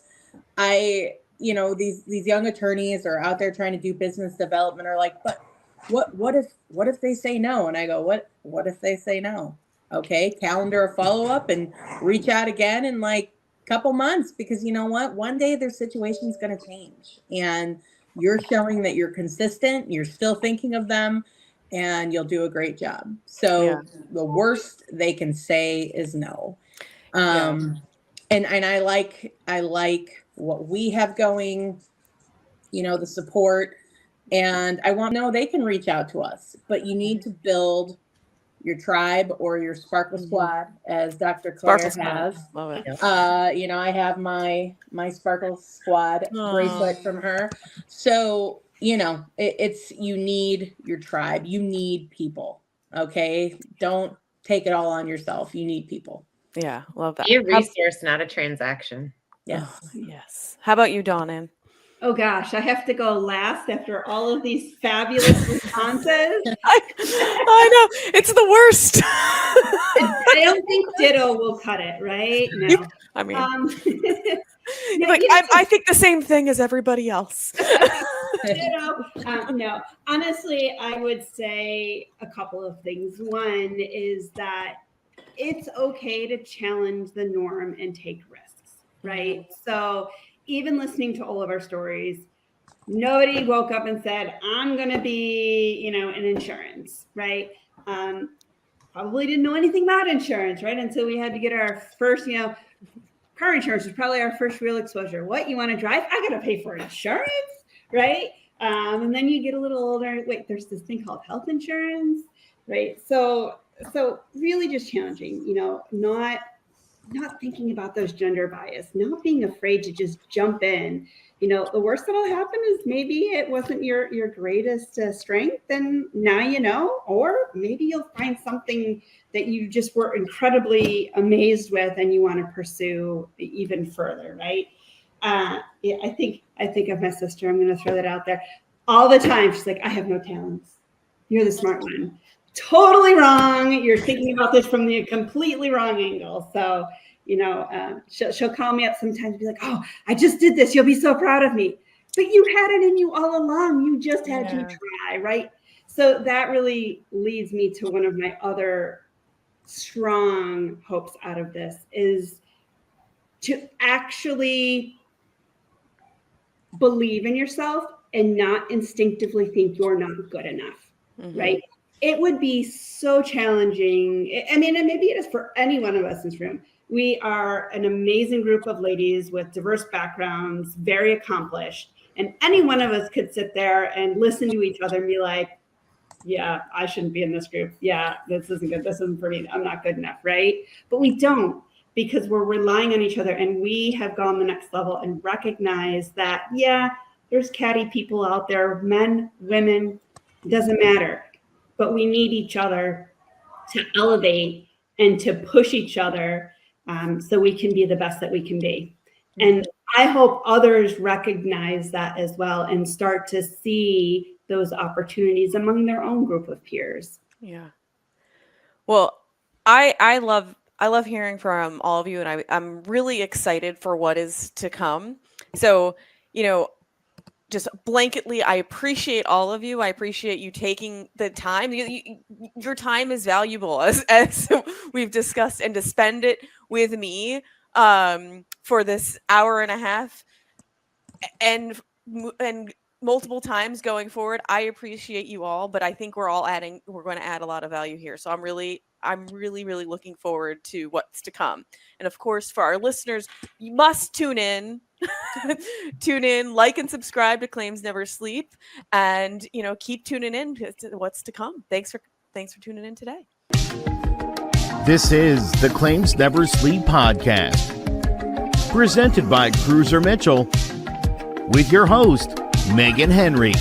these young attorneys are out there trying to do business development are like, but what if they say no? And I go, what if they say no? Okay, calendar a follow-up and reach out again in like couple months, because you know what, one day their situation is going to change, and you're showing that you're consistent, you're still thinking of them, and you'll do a great job. So the worst they can say is no. And I like what we have going, the support, and I want to know they can reach out to us, but you need to build your tribe or your Sparkle Squad, as Dr. Claire has. Love it. I have my Sparkle Squad bracelet from her. So, it's you need your tribe. You need people. Okay. Don't take it all on yourself. You need people. Yeah. Love that. Be a resource, not a transaction. Yes. Yes. How about you, Dawn-Ann? Oh gosh, I have to go last after all of these fabulous responses. I know, it's the worst. I don't think ditto will cut it, right? No. I mean, no, I think the same thing as everybody else. No, honestly, I would say a couple of things. One is that it's okay to challenge the norm and take risks, right? So even listening to all of our stories, nobody woke up and said, I'm going to be, in insurance, right? Probably didn't know anything about insurance, right? Until we had to get our first, car insurance was probably our first real exposure. What, you want to drive? I got to pay for insurance, right? And then you get a little older. Wait, there's this thing called health insurance, right? So really just challenging, not thinking about those gender bias, not being afraid to just jump in. The worst that'll happen is maybe it wasn't your greatest strength, and now or maybe you'll find something that you just were incredibly amazed with and you want to pursue even further, right? I think of my sister. I'm going to throw that out there all the time. She's like, I have no talents. You're the smart one. Totally wrong. You're thinking about this from the completely wrong angle. So, she'll call me up sometimes and be like, oh, I just did this. You'll be so proud of me. But you had it in you all along. You just had to try, right? So that really leads me to one of my other strong hopes out of this is to actually believe in yourself and not instinctively think you're not good enough, right? It would be so challenging. I mean, and maybe it is for any one of us in this room. We are an amazing group of ladies with diverse backgrounds, very accomplished. And any one of us could sit there and listen to each other and be like, yeah, I shouldn't be in this group. Yeah, this isn't good. This isn't for me. I'm not good enough, right? But we don't, because we're relying on each other, and we have gone the next level and recognize that, yeah, there's catty people out there, men, women, doesn't matter. But we need each other to elevate and to push each other so we can be the best that we can be. And I hope others recognize that as well and start to see those opportunities among their own group of peers. Yeah. Well, I love hearing from all of you, and I'm really excited for what is to come. So, just blanketly, I appreciate all of you. I appreciate you taking the time. Your time is valuable, as we've discussed, and to spend it with me for this hour and a half and multiple times going forward. I appreciate you all, but I think we're going to add a lot of value here. So I'm really I'm really, really looking forward to what's to come. And of course, for our listeners, you must tune in. Tune in, like and subscribe to Claims Never Sleep, and keep tuning in to what's to come. Thanks for tuning in today. This is the Claims Never Sleep podcast, presented by Kraiser Mitchell, with your host, Meghan Henry.